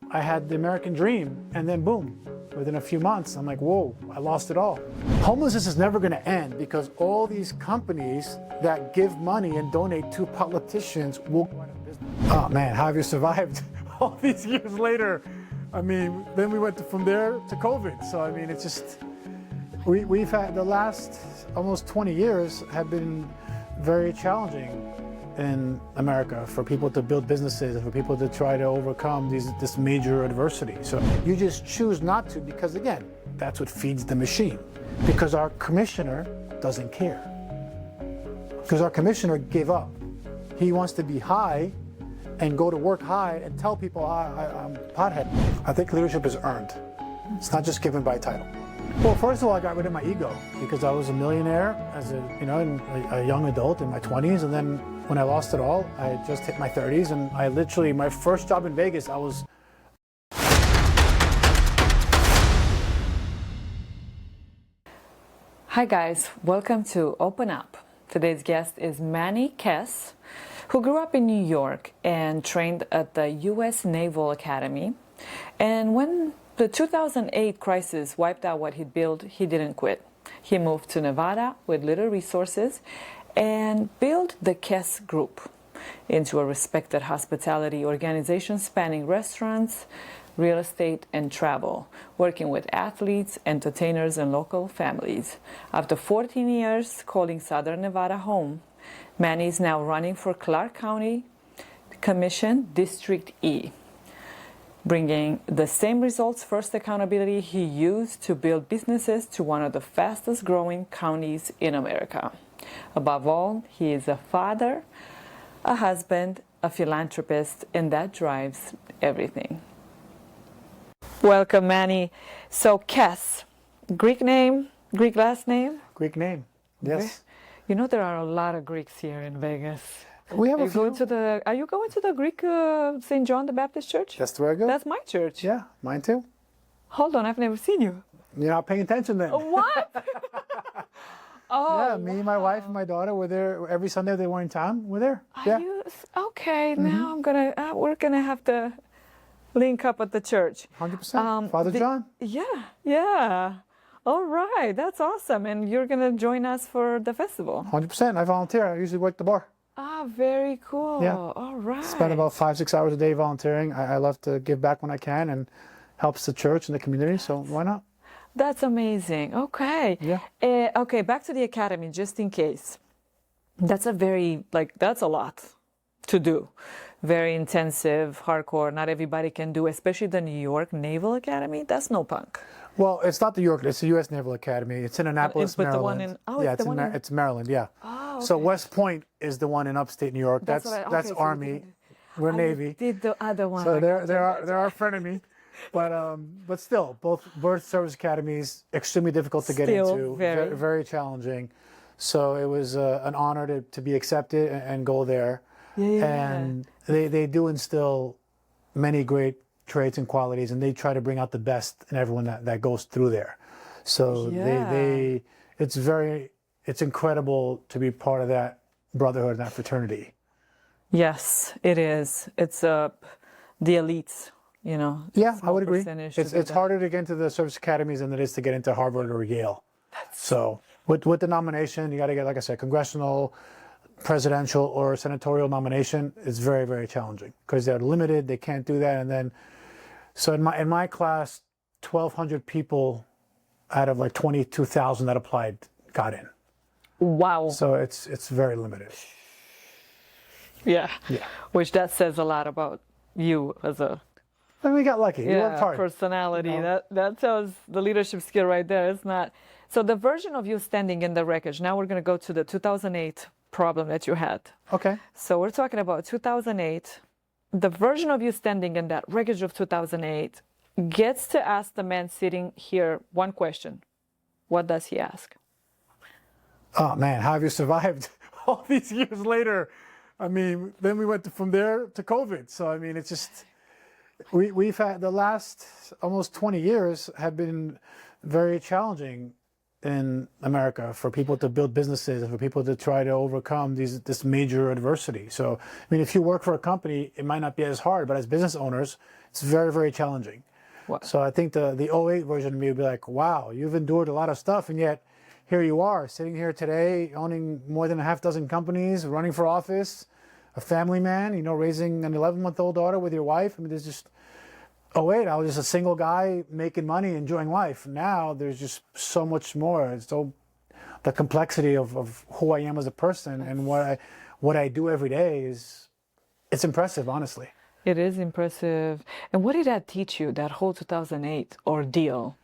I had the American dream, and then boom, within a few months, I'm like, whoa, I lost it all. Homelessness is never gonna end because all these companies that give money and donate to politicians will go out of business. Oh man, how have you survived all these years later? I mean, then we went from there to COVID. So I mean, it's just, we've had the last almost 20 years have been very challenging in America for people to build businesses and for people to try to overcome this major adversity. So you just choose not to because, again, that's what feeds the machine. Because our commissioner doesn't care. Because our commissioner gave up. He wants to be high and go to work high and tell people I'm pothead. I think leadership is earned. It's not just given by title. Well, first of all, I got rid of my ego because I was a millionaire as a young adult in my 20s, and then when I lost it all, I just hit my 30s, and I literally, my first job in Vegas, I was... Hi guys, welcome to Open Up. Today's guest is Manny Kess, who grew up in New York and trained at the US Naval Academy. And when the 2008 crisis wiped out what he'd built, he didn't quit. He moved to Nevada with little resources and built the Kess Group into a respected hospitality organization spanning restaurants, real estate, and travel, working with athletes, entertainers, and local families. After 14 years calling Southern Nevada home, Manny is now running for Clark County Commission District E, bringing the same results, first accountability he used to build businesses to one of the fastest growing counties in America. Above all, he is a father, a husband, a philanthropist, and that drives everything. Welcome, Manny. So, Kess, Greek name, Greek last name? Greek name, yes. You know, there are a lot of Greeks here in Vegas. We have a few. Are you going to the Greek St. John the Baptist Church? That's where I go. That's my church. Yeah, mine too. Hold on, I've never seen you. You're not paying attention then. What? Oh, yeah, me, my wife, and my daughter were there every Sunday they were in town. We're there. Are you okay? Now we're gonna have to link up at the church. 100%. Father John. Yeah. All right, that's awesome. And you're gonna join us for the festival. 100%. I volunteer. I usually work the bar. Ah, very cool. Yeah. All right. Spend about 5-6 hours a day volunteering. I love to give back when I can and helps the church and the community. So why not? That's amazing. Okay. Yeah. Okay, back to the academy, just in case. That's a lot to do. Very intensive, hardcore. Not everybody can do, especially the New York Naval Academy. That's no punk. Well, it's not the York. It's the US Naval Academy. It's in Annapolis, Maryland. The one in, it's Maryland. Yeah. Oh, okay. So West Point is the one in upstate New York. That's so Army. We're Navy. Did the other one? So they're our frenemy. But still, both service academies extremely difficult to get into. Very challenging. So it was an honor to be accepted and go there. Yeah. And they do instill many great traits and qualities, and they try to bring out the best in everyone that goes through there. So it's incredible to be part of that brotherhood and that fraternity. Yes, it is. It's the elites, you know. Yeah, I would agree. It's harder to get into the service academies than it is to get into Harvard or Yale. So with the nomination, you got to get, like I said, congressional, presidential, or senatorial nomination. It's very, very challenging because they're limited. They can't do that. And then, so in my class, 1,200 people out of like 22,000 that applied got in. Wow. So it's very limited. Yeah. Which that says a lot about you as a. And we got lucky. We worked hard. Personality. You know? That tells the leadership skill right there. It's not. So the version of you standing in the wreckage. Now we're going to go to the 2008 problem that you had. Okay. So we're talking about 2008. The version of you standing in that wreckage of 2008 gets to ask the man sitting here one question. What does he ask? Oh man, how have you survived all these years later? I mean, then we went from there to COVID. So I mean, it's just, we've had the last almost 20 years have been very challenging in America for people to build businesses and for people to try to overcome this major adversity. So, I mean, if you work for a company, it might not be as hard, but as business owners, it's very, very challenging. Wow. So I think the '08 version of me would be like, wow, you've endured a lot of stuff, and yet here you are sitting here today, owning more than a half dozen companies, running for office, a family man, you know, raising an 11-month-old daughter with your wife. I mean, there's just '08, I was just a single guy making money, enjoying life. Now there's just so much more. It's so the complexity of who I am as a person and what I do every day it's impressive, honestly. It is impressive. And what did that teach you, that whole 2008 ordeal?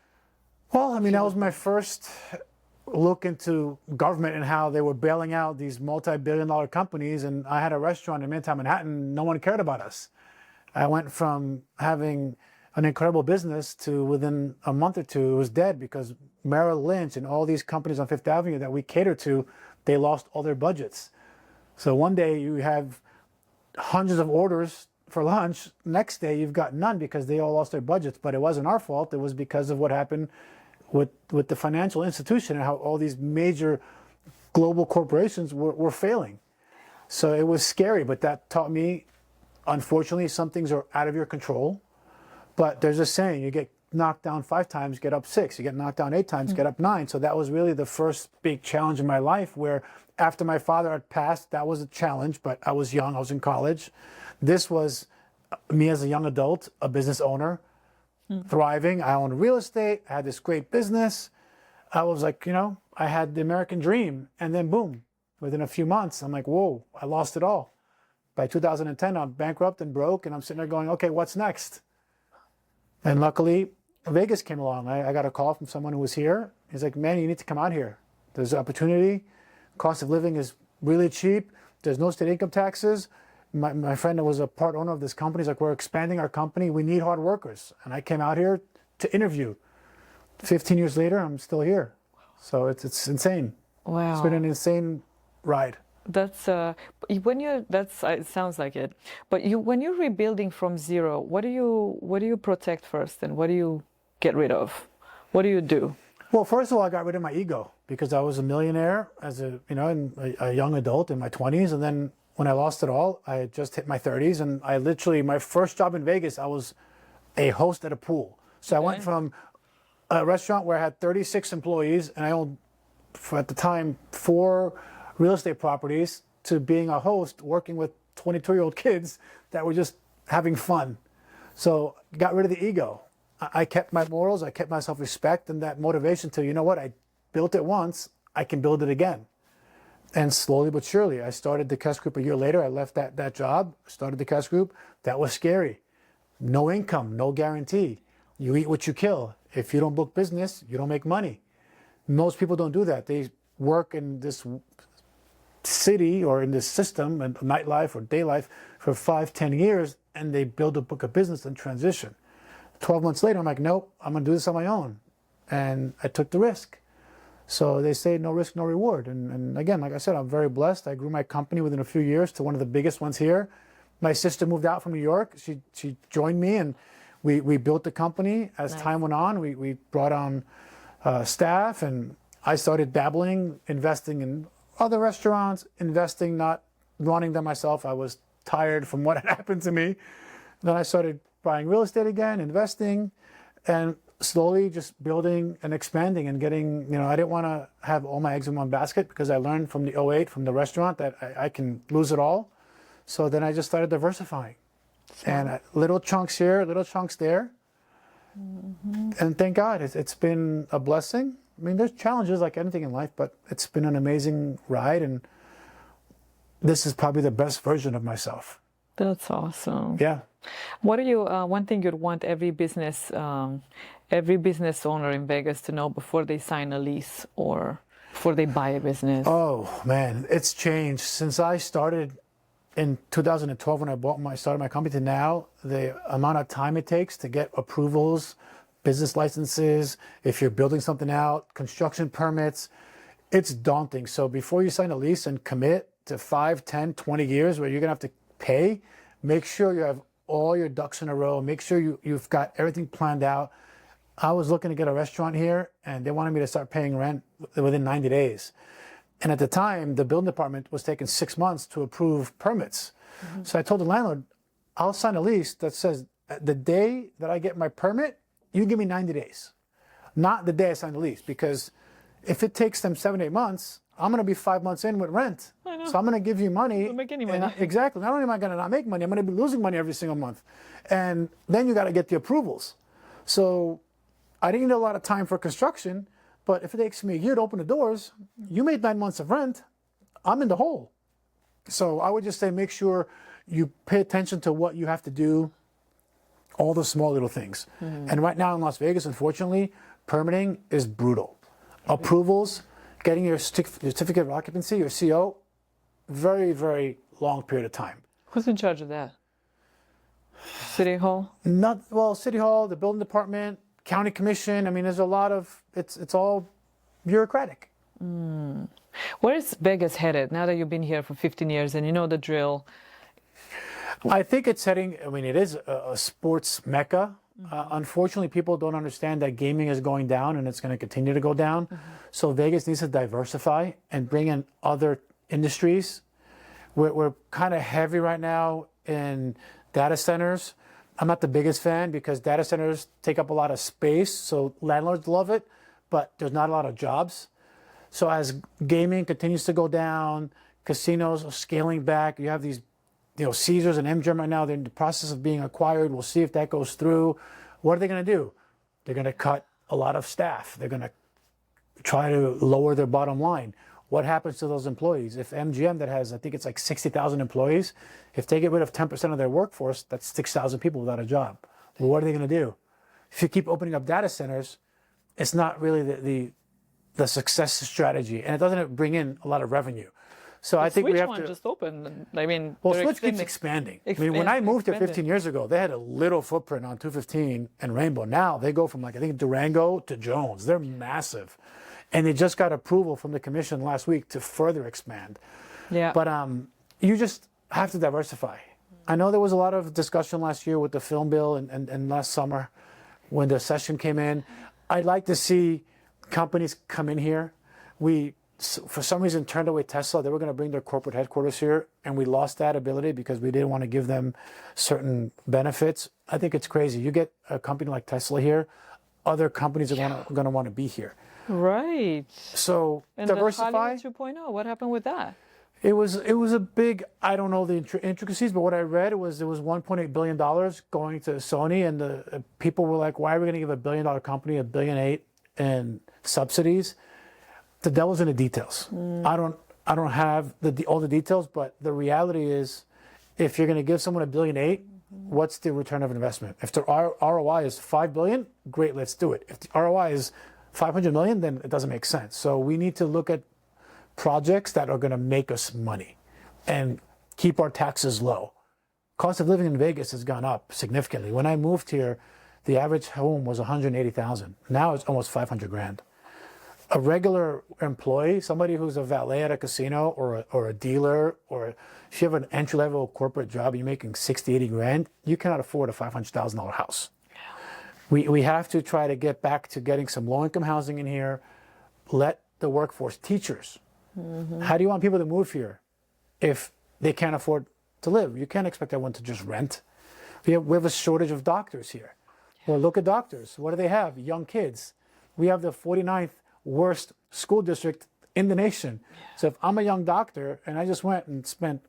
Well, I mean, that was my first look into government and how they were bailing out these multi-billion-dollar companies. And I had a restaurant in Midtown Manhattan. No one cared about us. I went from having an incredible business to within a month or two, it was dead because Merrill Lynch and all these companies on Fifth Avenue that we cater to, they lost all their budgets. So one day you have hundreds of orders for lunch. Next day you've got none because they all lost their budgets. But it wasn't our fault. It was because of what happened with the financial institution and how all these major global corporations were failing. So it was scary, but that taught me, unfortunately, some things are out of your control. But there's a saying, you get knocked down 5 times, get up 6. You get knocked down 8 times, get up 9. So that was really the first big challenge in my life where after my father had passed, that was a challenge, but I was young, I was in college. This was me as a young adult, a business owner, thriving. I owned real estate, I had this great business. I was like, you know, I had the American dream. And then boom, within a few months, I'm like, whoa, I lost it all. By 2010, I'm bankrupt and broke, and I'm sitting there going, okay, what's next? And luckily, Vegas came along. I got a call from someone who was here. He's like, man, you need to come out here. There's opportunity. Cost of living is really cheap. There's no state income taxes. My friend that was a part owner of this company is like, we're expanding our company. We need hard workers. And I came out here to interview. 15 years later, I'm still here. So it's insane. Wow. It's been an insane ride. That's it sounds like it. But when you're rebuilding from zero, what do you protect first, and what do you get rid of? What do you do? Well, first of all, I got rid of my ego because I was a millionaire as a young adult in my 20s, and then when I lost it all, I had just hit my 30s, and I literally, my first job in Vegas, I was a host at a pool. So I went from a restaurant where I had 36 employees, and I owned, at the time, 4 real estate properties, to being a host working with 22-year-old kids that were just having fun. So got rid of the ego. I kept my morals, I kept my self-respect and that motivation to, you know what, I built it once, I can build it again. And slowly but surely, I started the Kess Group a year later. I left that job, started the Kess Group. That was scary. No income, no guarantee. You eat what you kill. If you don't book business, you don't make money. Most people don't do that. They work in this city or in this system, and nightlife or day life, for 5-10 years, and they build a book of business and transition. 12 months later, I'm like, nope, I'm gonna do this on my own. And I took the risk. So they say no risk, no reward. And again, like I said, I'm very blessed. I grew my company within a few years to one of the biggest ones here. My sister moved out from New York. She joined me, and we built the company. As time went on, we brought on staff, and I started dabbling, investing in other restaurants, investing, not running them myself. I was tired from what had happened to me. Then I started buying real estate again, investing, and slowly just building and expanding and getting, you know, I didn't want to have all my eggs in one basket because I learned from the '08, from the restaurant, that I can lose it all. So then I just started diversifying. And little chunks here, little chunks there. And thank God, it's been a blessing. I mean, there's challenges like anything in life, but it's been an amazing ride, and this is probably the best version of myself. That's awesome. Yeah. What are you? One thing you'd want every business owner in Vegas to know before they sign a lease or before they buy a business? Oh man, it's changed since I started in 2012 when I started my company to now. The amount of time it takes to get approvals, business licenses, if you're building something out, construction permits, it's daunting. So before you sign a lease and commit to 5, 10, 20 years where you're gonna have to pay, make sure you have all your ducks in a row. Make sure you've got everything planned out. I was looking to get a restaurant here, and they wanted me to start paying rent within 90 days. And at the time, the building department was taking 6 months to approve permits. So I told the landlord, I'll sign a lease that says the day that I get my permit, you give me 90 days, not the day I sign the lease. Because if it takes them 7, 8 months, I'm going to be 5 months in with rent. So I'm going to give you money. Don't make any money. Exactly. Not only am I going to not make money, I'm going to be losing money every single month. And then you got to get the approvals. So I didn't need a lot of time for construction, but if it takes me a year to open the doors, you made 9 months of rent, I'm in the hole. So I would just say make sure you pay attention to what you have to do, all the small little things. And right now in Las Vegas, unfortunately, permitting is brutal. Approvals, getting your certificate of occupancy, your CO, very, very long period of time. Who's in charge of that? City Hall? City Hall, the building department, county commission. I mean, there's a lot of, it's all bureaucratic. Where is Vegas headed now that you've been here for 15 years and you know the drill? I think it's heading, I mean, it is a sports mecca. Unfortunately, people don't understand that gaming is going down and it's going to continue to go down. So Vegas needs to diversify and bring in other industries. We're kind of heavy right now in data centers. I'm not the biggest fan because data centers take up a lot of space. So landlords love it, but there's not a lot of jobs. So as gaming continues to go down, casinos are scaling back. You have these, Caesars and MGM right now, they're in the process of being acquired. We'll see if that goes through. What are they going to do? They're going to cut a lot of staff. They're going to try to lower their bottom line. What happens to those employees? If MGM, that has, I think it's like 60,000 employees, if they get rid of 10% of their workforce, that's 6,000 people without a job. Well, what are they going to do? If you keep opening up data centers, it's not really the success strategy, and it doesn't bring in a lot of revenue. So I think we have to. Just opened. I mean, Switch keeps expanding. I mean, when I moved here 15 years ago, they had a little footprint on 215 and Rainbow. Now they go from like I think Durango to Jones. They're massive, and they just got approval from the commission last week to further expand. Yeah. But you just have to diversify. I know there was a lot of discussion last year with the film bill and last summer when the session came in. I'd like to see companies come in here. We, for some reason, turned away Tesla. They were going to bring their corporate headquarters here, and we lost that ability because we didn't want to give them certain benefits. I think it's crazy. You get a company like Tesla here, other companies are going to want to be here. Right. So and diversify. The Hollywood 2.0, what happened with that? It was a big, I don't know the intricacies, but what I read it was $1.8 billion going to Sony, and the people were like, why are we going to give $1 billion company $1.8 billion in subsidies? The devil's in the details. I don't have all the details, but the reality is, if you're going to give someone $1.8 billion, what's the return of investment? If the ROI is $5 billion, great, let's do it. If the ROI is $500 million, then it doesn't make sense. So we need to look at projects that are going to make us money and keep our taxes low. Cost of living in Vegas has gone up significantly. When I moved here, the average home was $180,000. Now it's almost $500,000. A regular employee, somebody who's a valet at a casino or a dealer, or if you have an entry-level corporate job, you're making $60,000, $80,000, you cannot afford a $500,000 house. We have to try to get back to getting some low-income housing in here. Let the workforce, teachers. How do you want people to move here if they can't afford to live? You can't expect everyone to just rent. We have a shortage of doctors here. Well, look at doctors. What do they have? Young kids. We have the 49th worst school district in the nation. So if I'm a young doctor and I just went and spent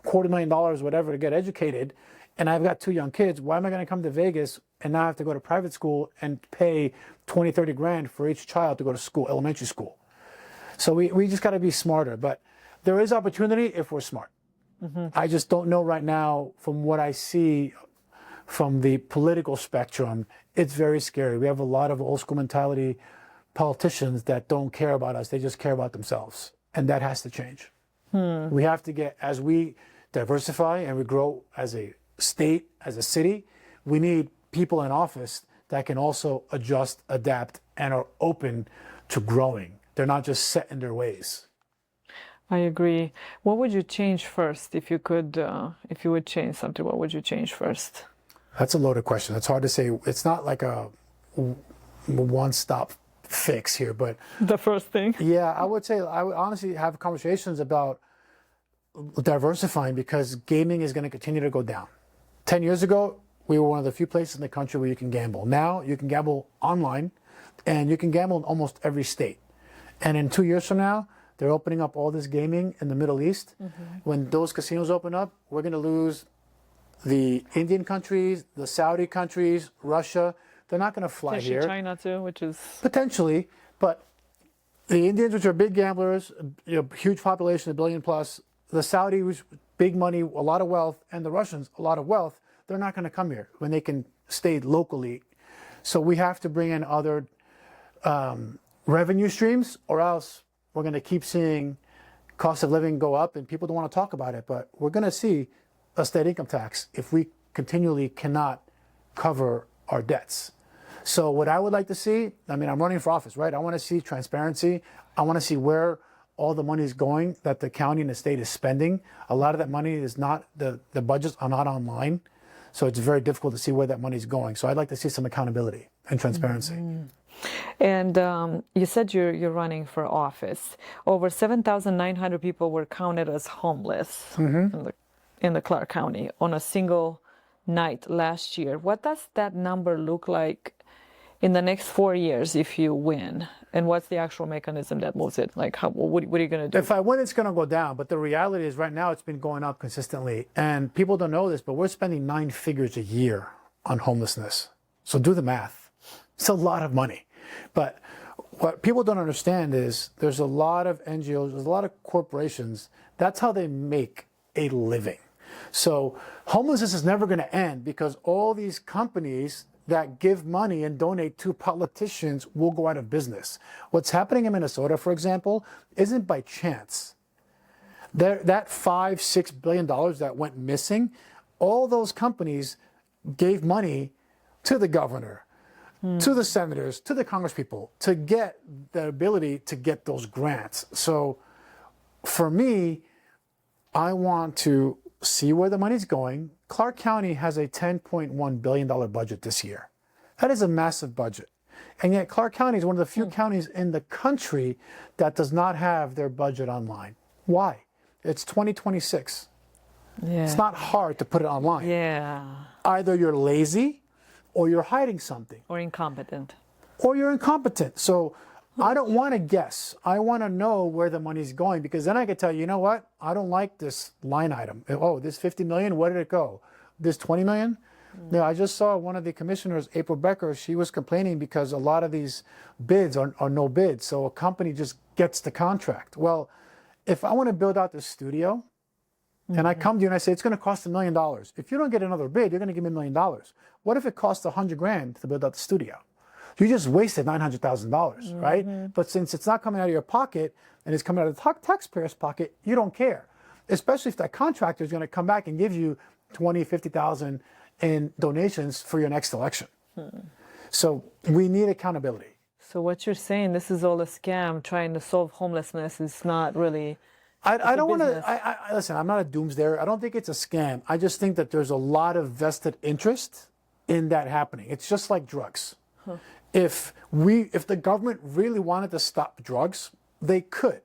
$250,000, whatever, to get educated, and I've got 2 young kids, why am I going to come to Vegas and now have to go to private school and pay 20, 30 grand for each child to go to school, elementary school? So we just got to be smarter. But there is opportunity if we're smart. I just don't know right now, from what I see from the political spectrum, it's very scary. We have a lot of old school mentality politicians that don't care about us. They just care about themselves. And that has to change. We have to get, as we diversify and we grow as a state, as a city, we need people in office that can also adjust, adapt, and are open to growing. They're not just set in their ways. I agree. What would you change first if you could, if you would change something? What would you change first? That's a loaded question. It's hard to say. It's not like one-stop fix here, but The first thing. yeah, I would honestly have conversations about diversifying because gaming is going to continue to go down. 10 years ago, we were one of the few places in the country where you can gamble. Now you can gamble online and you can gamble in almost every state. And in 2 years from now, they're opening up all this gaming in the Middle East. When those casinos open up, we're going to lose the Indian countries, the Saudi countries, Russia. They're not going to fly Actually, here. China too, which is Potentially, but the Indians, which are big gamblers, huge population, 1 billion plus, the Saudis, big money, a lot of wealth, and the Russians, a lot of wealth, they're not going to come here when they can stay locally. So we have to bring in other revenue streams, or else we're going to keep seeing cost of living go up, and people don't want to talk about it, but we're going to see a state income tax if we continually cannot cover our debts. So what I would like to see, I mean, I'm running for office, right? I want to see transparency. I want to see where all the money is going that the county and the state is spending. A lot of that money is not, the budgets are not online. So it's very difficult to see where that money is going. So I'd like to see some accountability and transparency. And you said you're running for office. Over 7,900 people were counted as homeless in the Clark County on a single night last year. What does that number look like in the next 4 years if you win? And what's the actual mechanism that moves it? Like, what are you going to do? If I win, it's going to go down. But the reality is right now it's been going up consistently. And people don't know this, but we're spending 9 figures a year on homelessness. So do the math. It's a lot of money. But what people don't understand is there's a lot of NGOs, there's a lot of corporations. That's how they make a living. So homelessness is never going to end because all these companies that give money and donate to politicians will go out of business. What's happening in Minnesota, for example, isn't by chance. That $5-6 billion that went missing, all those companies gave money to the governor, to the senators, to the congresspeople to get the ability to get those grants. So for me, I want to see where the money's going. Clark County has a $10.1 billion budget this year. That is a massive budget. And yet Clark County is one of the few counties in the country that does not have their budget online. Why? It's 2026. Yeah. It's not hard to put it online. Yeah. Either you're lazy or you're hiding something. Or incompetent. Or you're incompetent. So I don't want to guess. I want to know where the money's going because then I can tell you, you know what? I don't like this line item. Oh, this 50 million, where did it go? This 20 million? Yeah, I just saw one of the commissioners, April Becker, she was complaining because a lot of these bids are no bids. So a company just gets the contract. Well, if I want to build out this studio and I come to you and I say, it's going to cost $1 million. If you don't get another bid, you're going to give me $1 million. What if it costs $100,000 to build out the studio? You just wasted $900,000, right? But since it's not coming out of your pocket and it's coming out of the taxpayer's pocket, you don't care. Especially if that contractor is going to come back and give you $20,000, $50,000 in donations for your next election. So we need accountability. So what you're saying, this is all a scam. Trying to solve homelessness is not really. I don't want to. Listen. I'm not a doomsdayer. I don't think it's a scam. I just think that there's a lot of vested interest in that happening. It's just like drugs. If the government really wanted to stop drugs, they could.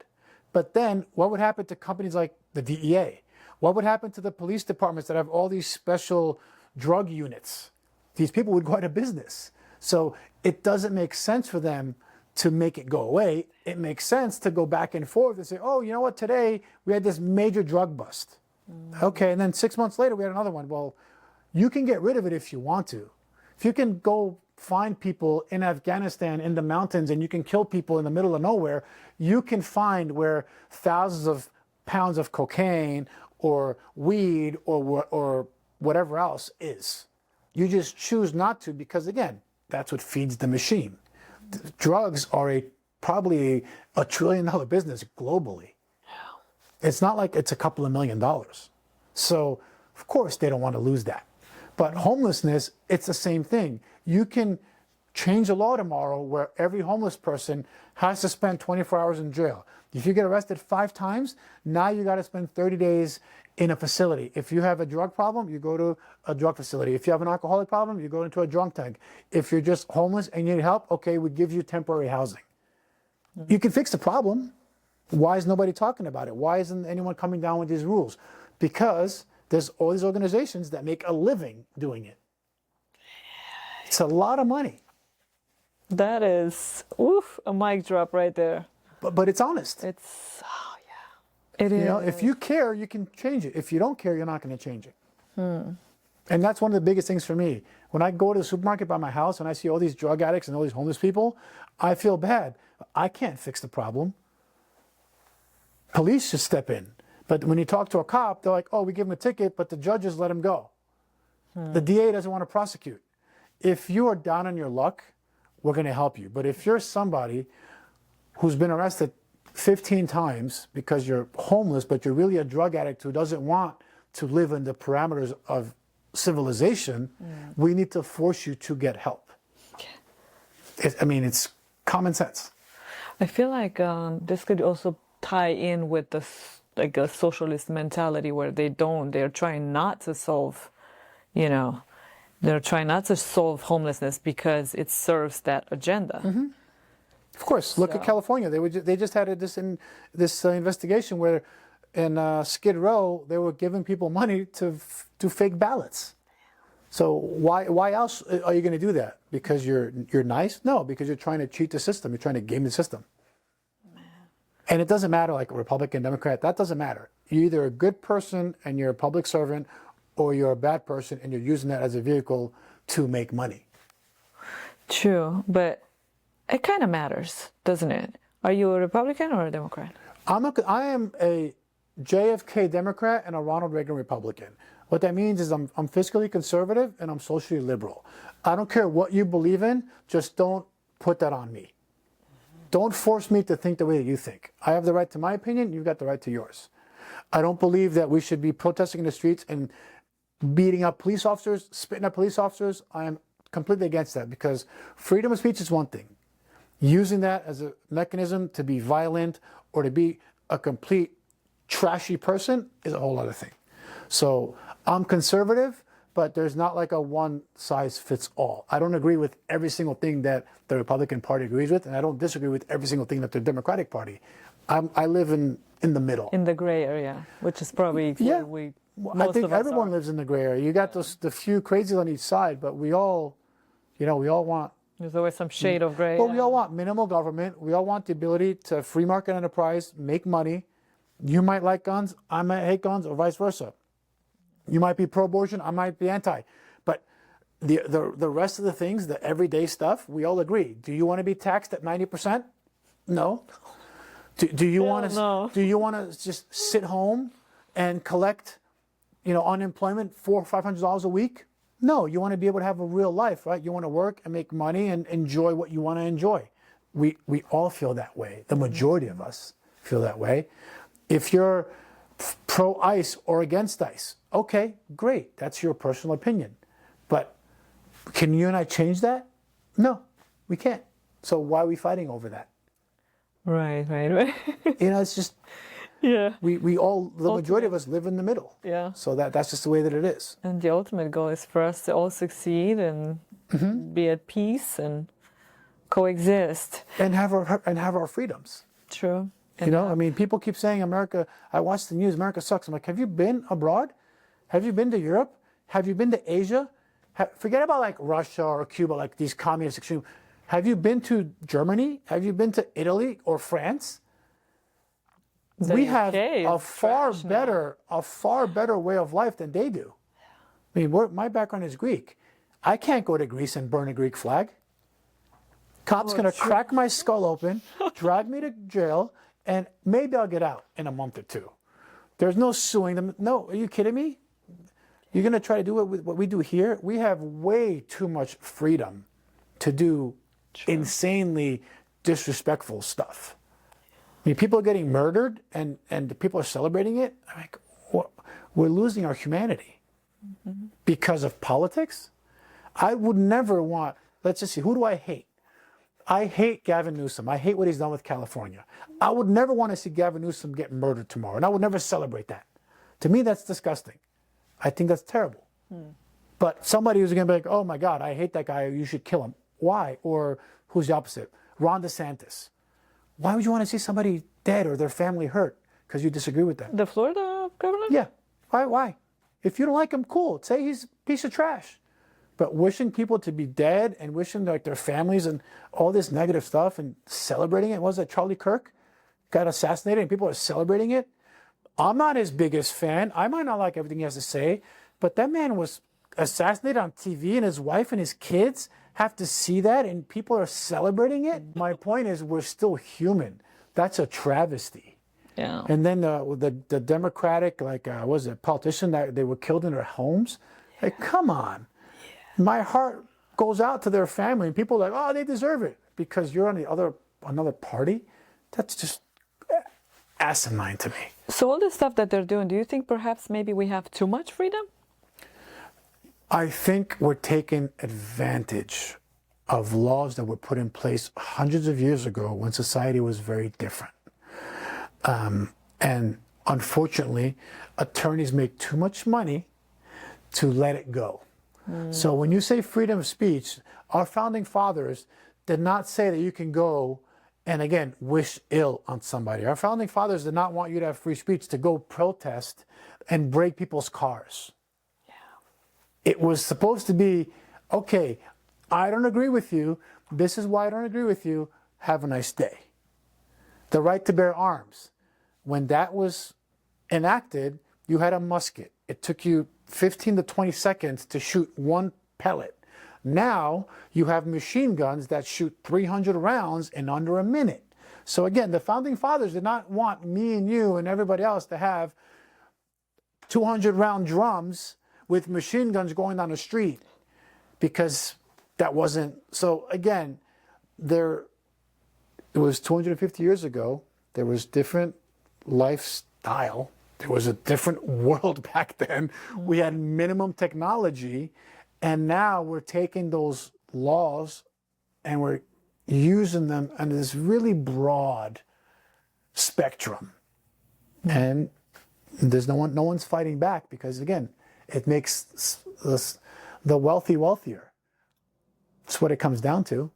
But then what would happen to companies like the DEA? What would happen to the police departments that have all these special drug units? These people would go out of business. So it doesn't make sense for them to make it go away. It makes sense to go back and forth and say, oh, you know what, today we had this major drug bust. Okay, and then 6 months later we had another one. Well, you can get rid of it if you want to. If you can go find people in Afghanistan in the mountains and you can kill people in the middle of nowhere, you can find where thousands of pounds of cocaine or weed or whatever else is. You just choose not to because, again, that's what feeds the machine. Drugs are probably a $1 trillion business globally. It's not like it's a couple of $1 million. So, of course, they don't want to lose that. But homelessness, it's the same thing. You can change the law tomorrow where every homeless person has to spend 24 hours in jail. If you get arrested 5 times, now you got to spend 30 days in a facility. If you have a drug problem, you go to a drug facility. If you have an alcoholic problem, you go into a drunk tank. If you're just homeless and you need help, okay, we give you temporary housing. You can fix the problem. Why is nobody talking about it? Why isn't anyone coming down with these rules? Because there's all these organizations that make a living doing it. It's a lot of money. That is, oof, a mic drop right there. But it's honest. It's, oh yeah. It is. You know, if you care, you can change it. If you don't care, you're not going to change it. And that's one of the biggest things for me. When I go to the supermarket by my house and I see all these drug addicts and all these homeless people, I feel bad. I can't fix the problem. Police should step in. But when you talk to a cop, they're like, oh, we give him a ticket, but the judges let him go. The DA doesn't want to prosecute. If you are down on your luck, we're going to help you. But if you're somebody who's been arrested 15 times because you're homeless, but you're really a drug addict who doesn't want to live in the parameters of civilization, we need to force you to get help. I mean, it's common sense. I feel like this could also tie in with this, like a socialist mentality where they're trying not to solve, you know, they're trying not to solve homelessness because it serves that agenda. Of course, look at California. They just had this investigation where in Skid Row they were giving people money to do fake ballots. So why else are you going to do that? Because you're nice? No, because you're trying to cheat the system. You're trying to game the system. And it doesn't matter, like a Republican, Democrat, that doesn't matter. You're either a good person and you're a public servant, or you're a bad person and you're using that as a vehicle to make money. True, but it kind of matters, doesn't it? Are you a Republican or a Democrat? I am a JFK Democrat and a Ronald Reagan Republican. What that means is I'm fiscally conservative and I'm socially liberal. I don't care what you believe in, just don't put that on me. Don't force me to think the way that you think. I have the right to my opinion, you've got the right to yours. I don't believe that we should be protesting in the streets and beating up police officers, spitting at police officers. I am completely against that because freedom of speech is one thing. Using that as a mechanism to be violent or to be a complete trashy person is a whole other thing. So I'm conservative, but there's not like a one size fits all. I don't agree with every single thing that the Republican Party agrees with, and I don't disagree with every single thing that the Democratic Party. I live in the middle. In the gray area, which is probably where I think everyone lives in the gray area. You got the few crazies on each side, but we all want. There's always some shade of gray. Well, we all want minimal government. We all want the ability to free market enterprise, make money. You might like guns, I might hate guns, or vice versa. You might be pro-abortion, I might be anti. But the rest of the things, the everyday stuff, we all agree. Do you want to be taxed at 90%? No. Do you want to? No. Do you want to just sit home and collect, unemployment $400 or $500 a week? No. You want to be able to have a real life, right? You want to work and make money and enjoy what you want to enjoy. We all feel that way. The majority of us feel that way. If you're pro-ICE or against ICE, okay, great. That's your personal opinion. But can you and I change that? No, we can't. So why are we fighting over that? Right. It's just, we all, the majority of us live in the middle. Yeah. So that's just the way that it is. And the ultimate goal is for us to all succeed and be at peace and coexist. And have our freedoms. True. People keep saying America, I watch the news, America sucks. I'm like, have you been abroad? Have you been to Europe? Have you been to Asia? Forget about like Russia or Cuba, like these communist extreme. Have you been to Germany? Have you been to Italy or France? We have a far better way of life than they do. I mean, my background is Greek. I can't go to Greece and burn a Greek flag. Cops gonna crack my skull open, drag me to jail, and maybe I'll get out in a month or two. There's no suing them. No, are you kidding me? You're going to try to do what we do here? We have way too much freedom to do insanely disrespectful stuff. I mean, people are getting murdered and people are celebrating it. I'm like, we're losing our humanity because of politics. I would never want let's just see, who do I hate? I hate Gavin Newsom. I hate what he's done with California. I would never want to see Gavin Newsom get murdered tomorrow, and I would never celebrate that. To me, that's disgusting. I think that's terrible. But somebody who's going to be like, oh my God, I hate that guy, you should kill him. Why? Or who's the opposite? Ron DeSantis. Why would you want to see somebody dead or their family hurt because you disagree with them? The Florida governor? Yeah. Why? If you don't like him, cool. Say he's a piece of trash. But wishing people to be dead and wishing like their families and all this negative stuff and celebrating it. What was that Charlie Kirk got assassinated and people are celebrating it? I'm not his biggest fan. I might not like everything he has to say, but that man was assassinated on TV and his wife and his kids have to see that and people are celebrating it. My point is we're still human. That's a travesty. Yeah. And then the Democratic, was it politician that they were killed in their homes? Like, come on. My heart goes out to their family, and people are like, oh, they deserve it because you're on another party. That's just asinine to me. So all the stuff that they're doing, do you think perhaps maybe we have too much freedom? I think we're taking advantage of laws that were put in place hundreds of years ago when society was very different. And unfortunately, attorneys make too much money to let it go. So when you say freedom of speech, our founding fathers did not say that you can go and, again, wish ill on somebody. Our founding fathers did not want you to have free speech to go protest and break people's cars. Yeah. It was supposed to be, okay, I don't agree with you. This is why I don't agree with you. Have a nice day. The right to bear arms. When that was enacted, you had a musket. It took you 15 to 20 seconds to shoot one pellet. Now you have machine guns that shoot 300 rounds in under a minute. So again, the founding fathers did not want me and you and everybody else to have 200 round drums with machine guns going down the street because that wasn't. So again, it was 250 years ago. There was different lifestyle. There was a different world back then. We had minimum technology, and now we're taking those laws and we're using them under this really broad spectrum. And there's no one's fighting back because, again, it makes the wealthy wealthier. That's what it comes down to.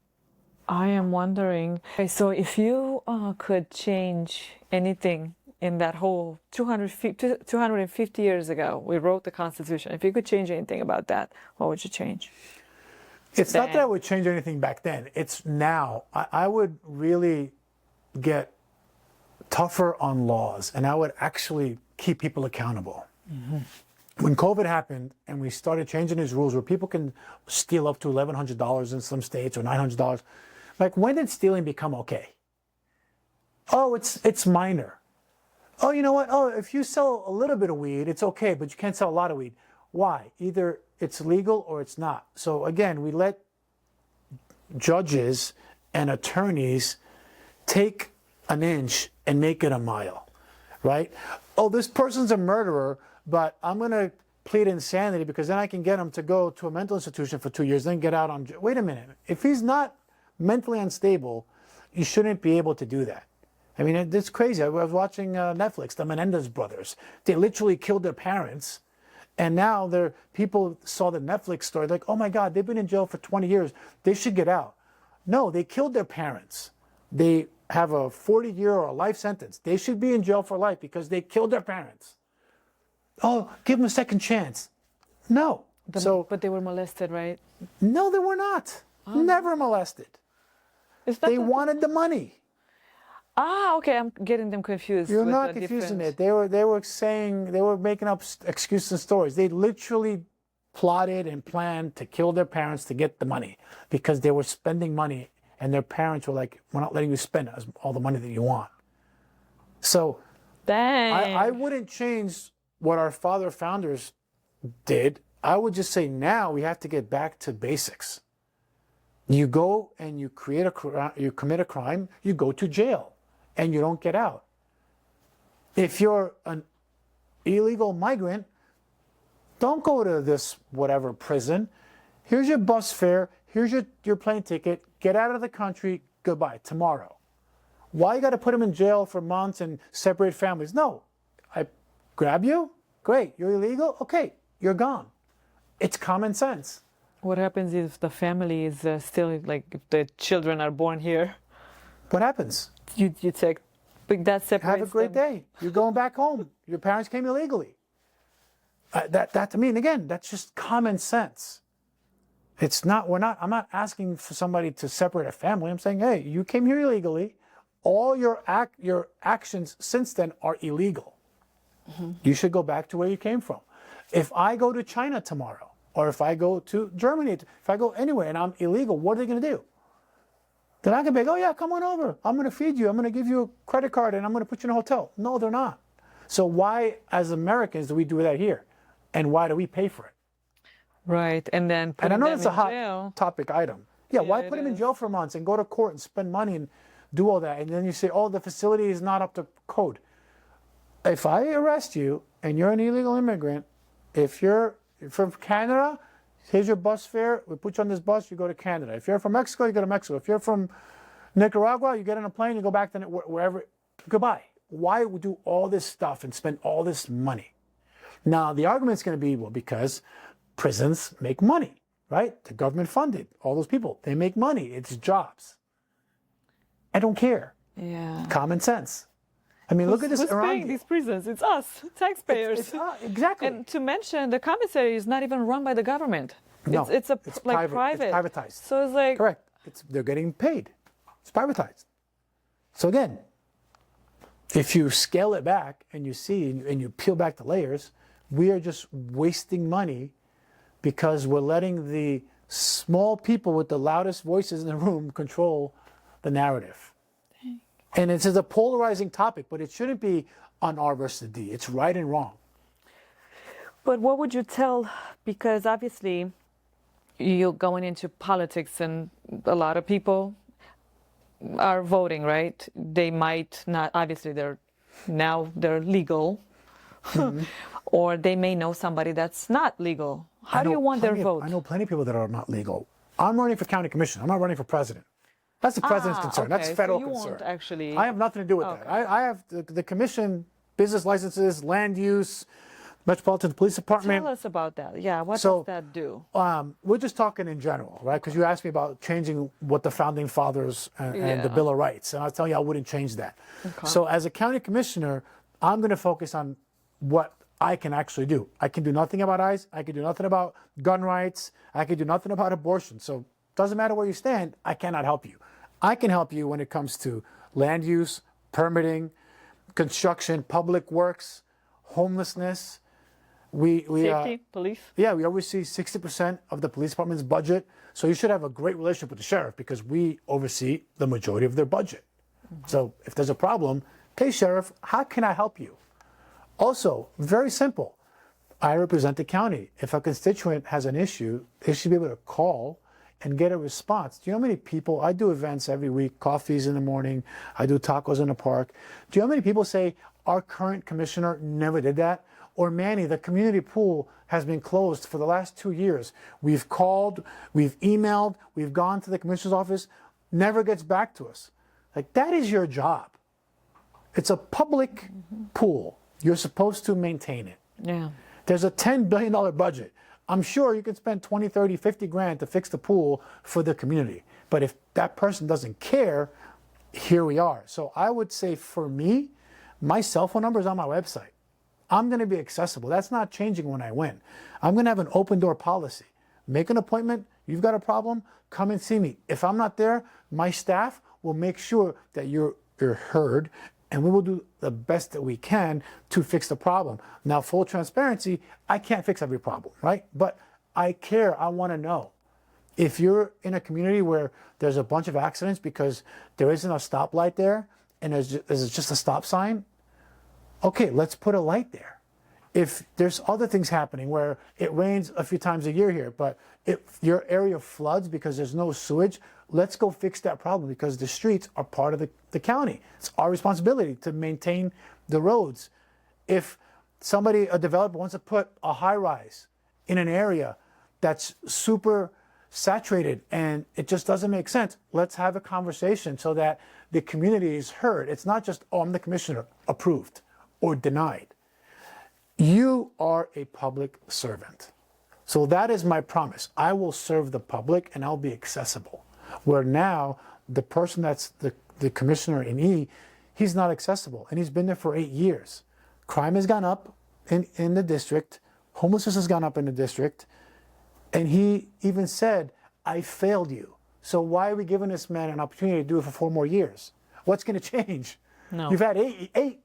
I am wondering, okay, so if you could change anything in that whole 250 years ago, we wrote the Constitution. If you could change anything about that, what would you change? It's not that I would change anything back then. It's now. I would really get tougher on laws, and I would actually keep people accountable. Mm-hmm. When COVID happened and we started changing these rules where people can steal up to $1,100 in some states or $900, like when did stealing become okay? Oh, it's minor. Oh, you know what? Oh, if you sell a little bit of weed, it's okay, but you can't sell a lot of weed. Why? Either it's legal or it's not. So again, we let judges and attorneys take an inch and make it a mile, right? Oh, this person's a murderer, but I'm going to plead insanity because then I can get him to go to a mental institution for 2 years, then get out on... Wait a minute. If he's not mentally unstable, you shouldn't be able to do that. I mean, it's crazy. I was watching Netflix, the Menendez brothers. They literally killed their parents, and now people saw the Netflix story, like, oh my God, they've been in jail for 20 years. They should get out. No, they killed their parents. They have a 40-year or a life sentence. They should be in jail for life because they killed their parents. Oh, give them a second chance. No. But they were molested, right? No, they were not. Never molested. They wanted the money. Ah, okay, I'm getting them confused. You're not confusing it. They were making up excuses and stories. They literally plotted and planned to kill their parents to get the money because they were spending money and their parents were like, we're not letting you spend all the money that you want. So dang. I wouldn't change what our founders did. I would just say now we have to get back to basics. You go and you commit a crime, you go to jail. And you don't get out. If you're an illegal migrant, don't go to this whatever prison. Here's your bus fare. here's your plane ticket, get out of the country, goodbye, tomorrow. Why you got to put them in jail for months and separate families? No, I grab you, great, you're illegal, okay, you're gone. It's common sense. What happens if the family is still, like, if the children are born here? What happens? You take, but that separates Have a great them. day. You're going back home. Your parents came illegally. That I mean, again, that's just common sense. It's not. I'm not asking for somebody to separate a family. I'm saying, hey, you came here illegally. All your actions since then are illegal. You should go back to where you came from. If I go to China tomorrow, or if I go to Germany, if I go anywhere and I'm illegal, what are they going to do? They're not going to be like, oh yeah, come on over. I'm going to feed you. I'm going to give you a credit card and I'm going to put you in a hotel. No, they're not. So why, as Americans, do we do that here? And why do we pay for it? Right, and then And I know it's a hot jail. topic item. Yeah, why it put them in is. jail for months and go to court and spend money and do all that? And then you say, oh, the facility is not up to code. If I arrest you and you're an illegal immigrant, if you're from Canada, here's your bus fare. We put you on this bus, you go to Canada. If you're from Mexico, you go to Mexico. If you're from Nicaragua, you get on a plane, you go back to wherever. Goodbye. Why do all this stuff and spend all this money? Now, the argument's going to be, well, because prisons make money, right? The government funded all those people. They make money. It's jobs. I don't care. Yeah. Common sense. I mean, look at this Who's around paying you. these prisons? It's us, taxpayers. Exactly. And to mention, the commissary is not even run by the government. No, it's like private. It's privatized. So it's like Correct. They're getting paid. It's privatized. So again, if you scale it back and you see and you peel back the layers, we are just wasting money because we're letting the small people with the loudest voices in the room control the narrative. And it's a polarizing topic, but it shouldn't be on R versus D. It's right and wrong. But what would you tell, because obviously you're going into politics and a lot of people are voting, right? They might not, obviously they're legal, or they may know somebody that's not legal. How do you want their vote? I know plenty of people that are not legal. I'm running for county commissioner. I'm not running for president. That's the president's concern. Okay. That's federal so you concern. Won't actually... I have nothing to do with that. I have the commission, business licenses, land use, Metropolitan Police Department. Tell us about that. Yeah, what So, does that do? We're just talking in general, right? Because you asked me about changing what the founding fathers and the Bill of Rights, and I was telling you I wouldn't change that. Okay. So as a county commissioner, I'm going to focus on what I can actually do. I can do nothing about ICE. I can do nothing about gun rights. I can do nothing about abortion. So it doesn't matter where you stand, I cannot help you. I can help you when it comes to land use, permitting, construction, public works, homelessness. Safety, police? Yeah, we oversee 60% of the police department's budget. So you should have a great relationship with the sheriff because we oversee the majority of their budget. So if there's a problem, hey, sheriff, how can I help you? Also, very simple. I represent the county. If a constituent has an issue, they should be able to call and get a response. Do you know how many people, I do events every week, coffees in the morning, I do tacos in the park. Do you know how many people say, our current commissioner never did that? Or Manny, the community pool has been closed for the last 2 years. We've called, we've emailed, we've gone to the commissioner's office, never gets back to us. Like, that is your job. It's a public pool. You're supposed to maintain it. Yeah. There's a $10 billion budget. I'm sure you could spend 20, 30, 50 grand to fix the pool for the community. But if that person doesn't care, here we are. So I would say for me, my cell phone number is on my website. I'm going to be accessible. That's not changing when I win. I'm going to have an open door policy. Make an appointment. You've got a problem, come and see me. If I'm not there, my staff will make sure that you're heard, and we will do the best that we can to fix the problem. Now, full transparency, I can't fix every problem, right? But I care. I want to know. If you're in a community where there's a bunch of accidents because there isn't a stoplight there and there's just a stop sign, okay, let's put a light there. If there's other things happening where it rains a few times a year here, but if your area floods because there's no sewage, let's go fix that problem because the streets are part of the county. It's our responsibility to maintain the roads. If a developer wants to put a high rise in an area that's super saturated and it just doesn't make sense. Let's have a conversation so that the community is heard. It's not just, oh, I'm the commissioner, approved or denied. You are a public servant. So that is my promise. I will serve the public and I'll be accessible. Where now the person that's the commissioner in E, he's not accessible and he's been there for 8 years. Crime has gone up in the district. Homelessness has gone up in the district. And he even said, I failed you. So why are we giving this man an opportunity to do it for 4 more years? What's going to change? No. You've had eight.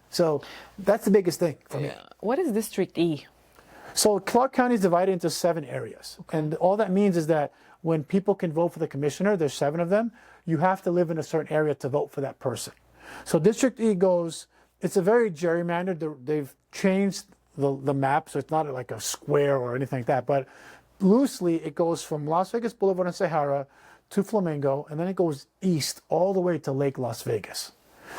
So that's the biggest thing for me. What is District E? So Clark County is divided into 7 areas. Okay. And all that means is that when people can vote for the commissioner, there's 7 of them, you have to live in a certain area to vote for that person. So District E goes, it's a very gerrymandered, they've changed the map, so it's not like a square or anything like that, but loosely it goes from Las Vegas Boulevard and Sahara to Flamingo, and then it goes east all the way to Lake Las Vegas.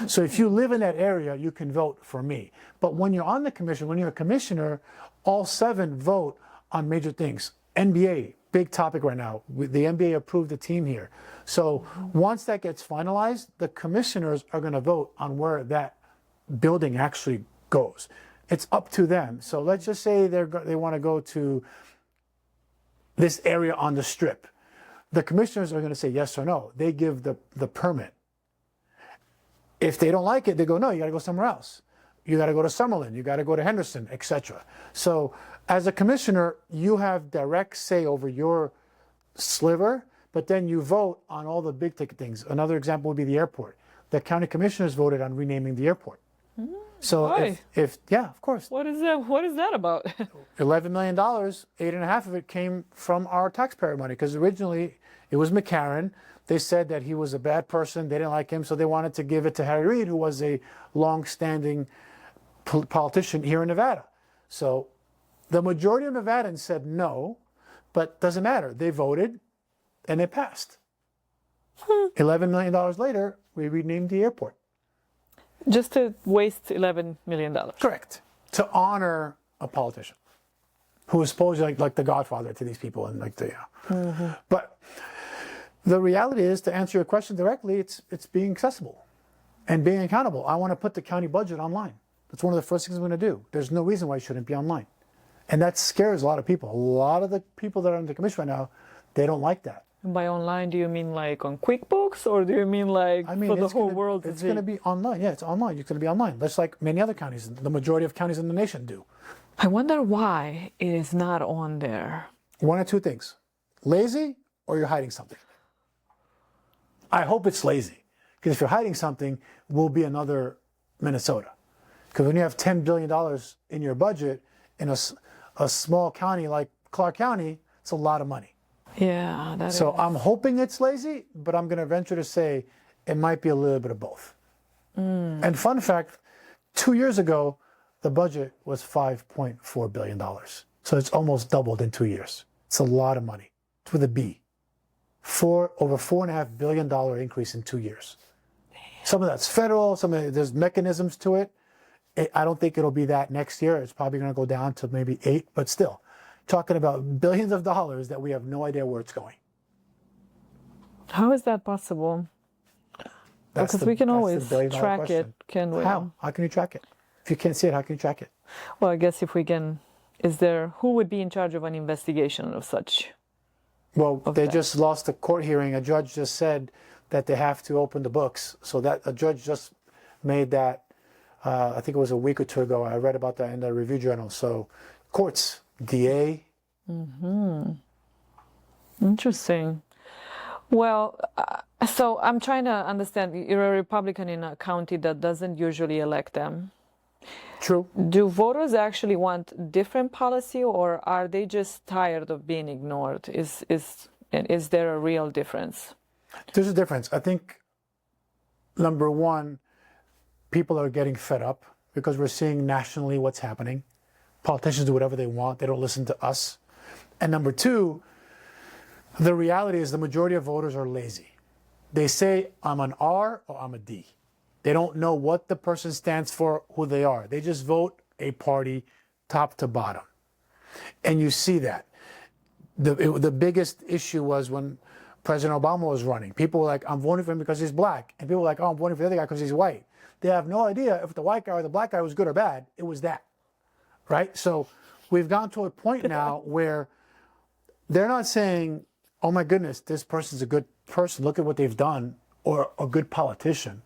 So if you live in that area, you can vote for me. But when you're on the commission, when you're a commissioner, all 7 vote on major things. NBA, big topic right now. The NBA approved the team here. So once that gets finalized, the commissioners are going to vote on where that building actually goes. It's up to them. So let's just say they want to go to this area on the strip. The commissioners are going to say yes or no. They give the permit. If they don't like it, they go, no, you got to go somewhere else. You got to go to Summerlin. You got to go to Henderson, etc. So as a commissioner, you have direct say over your sliver, but then you vote on all the big ticket things. Another example would be the airport. The county commissioners voted on renaming the airport. So if yeah, of course. What is that about? $11 million, 8.5 of it came from our taxpayer money, because originally it was McCarran. They said that he was a bad person. They didn't like him, so they wanted to give it to Harry Reid, who was a long-standing politician here in Nevada. So the majority of Nevadans said no, but doesn't matter. They voted, and it passed. $11 million later, we renamed the airport. Just to waste $11 million. Correct. To honor a politician who is supposedly like the godfather to these people, and like the But the reality is, to answer your question directly, it's being accessible and being accountable. I want to put the county budget online. That's one of the first things I'm going to do. There's no reason why it shouldn't be online. And that scares a lot of people. A lot of the people that are in the commission right now, they don't like that. And by online, do you mean like on QuickBooks, or do you mean like for the whole world to see? It's going to be online. Yeah, it's online. It's going to be online. Just like many other counties, the majority of counties in the nation do. I wonder why it is not on there. One of 2 things. Lazy, or you're hiding something. I hope it's lazy. Because if you're hiding something, we'll be another Minnesota. Because when you have $10 billion in your budget in a small county like Clark County, it's a lot of money. Yeah, that So is. I'm hoping it's lazy, but I'm going to venture to say it might be a little bit of both. And fun fact, 2 years ago, the budget was $5.4 billion. So it's almost doubled in 2 years. It's a lot of money. It's with a B. Over $4.5 billion increase in 2 years. Some of that's federal, there's mechanisms to it. I don't think it'll be that next year. It's probably going to go down to maybe 8, but still. Talking about billions of dollars that we have no idea where it's going. How is that possible? Because we can always track question. it, can we? How? How can you track it? If you can't see it, how can you track it? Well, I guess if we can, who would be in charge of an investigation of such? Well, they just lost a court hearing. A judge just said that they have to open the books. So that a judge just made that, I think it was a week or 2 ago. I read about that in the Review Journal. So courts, DA. Interesting. Well, so I'm trying to understand. You're a Republican in a county that doesn't usually elect them. True. Do voters actually want different policy, or are they just tired of being ignored? Is there a real difference? There's a difference. I think, number one, people are getting fed up because we're seeing nationally what's happening. Politicians do whatever they want. They don't listen to us. And number two, the reality is the majority of voters are lazy. They say, I'm an R or I'm a D. They don't know what the person stands for, who they are. They just vote a party top to bottom. And you see that. The biggest issue was when President Obama was running. People were like, I'm voting for him because he's black. And people were like, oh, I'm voting for the other guy because he's white. They have no idea if the white guy or the black guy was good or bad. It was that, right? So we've gotten to a point now where they're not saying, oh my goodness, this person's a good person, look at what they've done, or a good politician,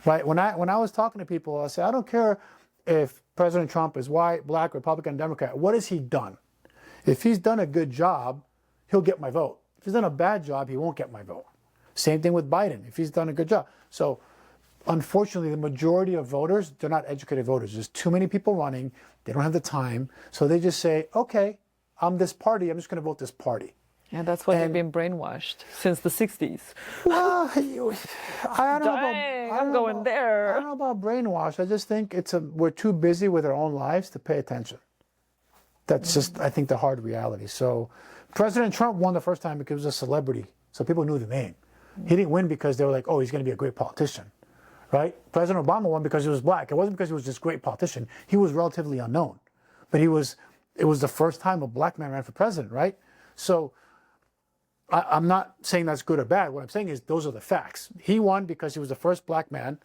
right? When I was talking to people, I said, I don't care if President Trump is white, black, Republican, Democrat. What has he done? If he's done a good job, he'll get my vote. If he's done a bad job, he won't get my vote. Same thing with Biden, if he's done a good job. So unfortunately, the majority of voters, they're not educated voters. There's too many people running. They don't have the time. So they just say, okay, I'm this party. I'm just going to vote this party. Yeah, that's why they've been brainwashed since the 60s. Well, I don't know about, I'm going there. I don't know about brainwash. I just think we're too busy with our own lives to pay attention. That's just, I think, the hard reality. So President Trump won the first time because he was a celebrity. So people knew the name. He didn't win because they were like, oh, he's going to be a great politician, right? President Obama won because he was black. It wasn't because he was just a great politician. He was relatively unknown. But it was the first time a black man ran for president, right? So I'm not saying that's good or bad. What I'm saying is those are the facts. He won because he was the first black man.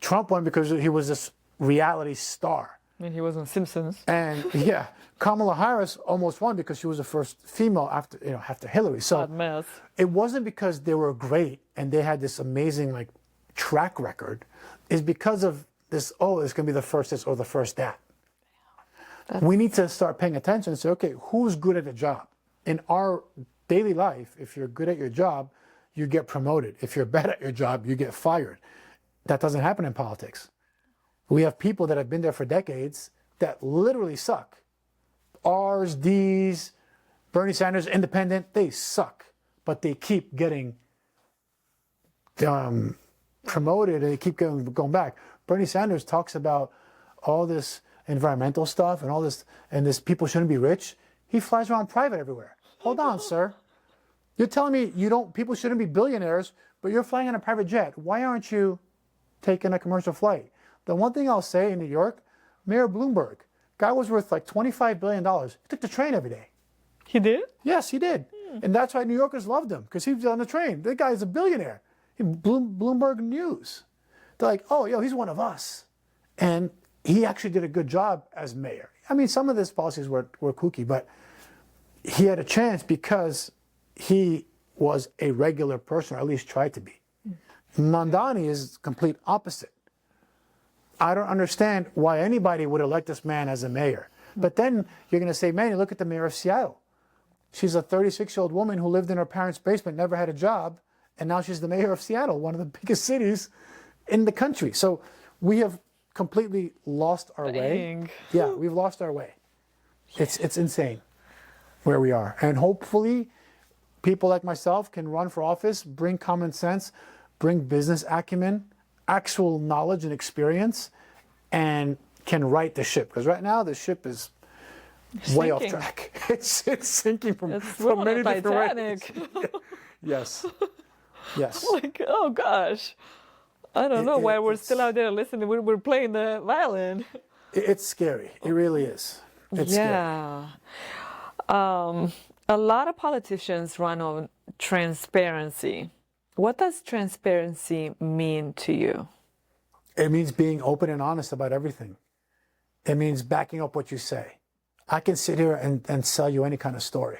Trump won because he was this reality star. I mean, he was on Simpsons. And yeah, Kamala Harris almost won because she was the first female after Hillary. So Hot mess. It wasn't because they were great and they had this amazing track record. It's because of this, oh, it's going to be the first this or the first that. We need to start paying attention and say, okay, who's good at the job? In our daily life, if you're good at your job, you get promoted. If you're bad at your job, you get fired. That doesn't happen in politics. We have people that have been there for decades that literally suck. R's, D's, Bernie Sanders, independent, they suck. But they keep getting promoted and they keep going back. Bernie Sanders talks about all this environmental stuff and all this, and this people shouldn't be rich. He flies around private everywhere. Hold on, sir. You're telling me people shouldn't be billionaires, but you're flying on a private jet. Why aren't you taking a commercial flight? The one thing I'll say in New York, Mayor Bloomberg, guy was worth like $25 billion. He took the train every day. He did? Yes, he did. And that's why New Yorkers loved him, because he was on the train. The guy's a billionaire. Bloomberg News. They're like, oh, he's one of us. And he actually did a good job as mayor. I mean, some of his policies were kooky, but he had a chance because he was a regular person, or at least tried to be. Mamdani is complete opposite. I don't understand why anybody would elect this man as a mayor. But then you're going to say, man, look at the mayor of Seattle. She's a 36-year-old woman who lived in her parents' basement, never had a job, and now she's the mayor of Seattle, one of the biggest cities in the country. So we have completely lost our way. Yeah, we've lost our way. It's insane where we are. And hopefully people like myself can run for office, bring common sense, bring business acumen, actual knowledge and experience, and can right the ship. Because right now the ship is way off track. It's sinking from many different ways. Yes. Yes. Oh gosh. I don't know why we're still out there listening. We're playing the violin. It's scary. It really is. It's scary. A lot of politicians run on transparency. What does transparency mean to you? It means being open and honest about everything. It means backing up what you say. I can sit here and sell you any kind of story.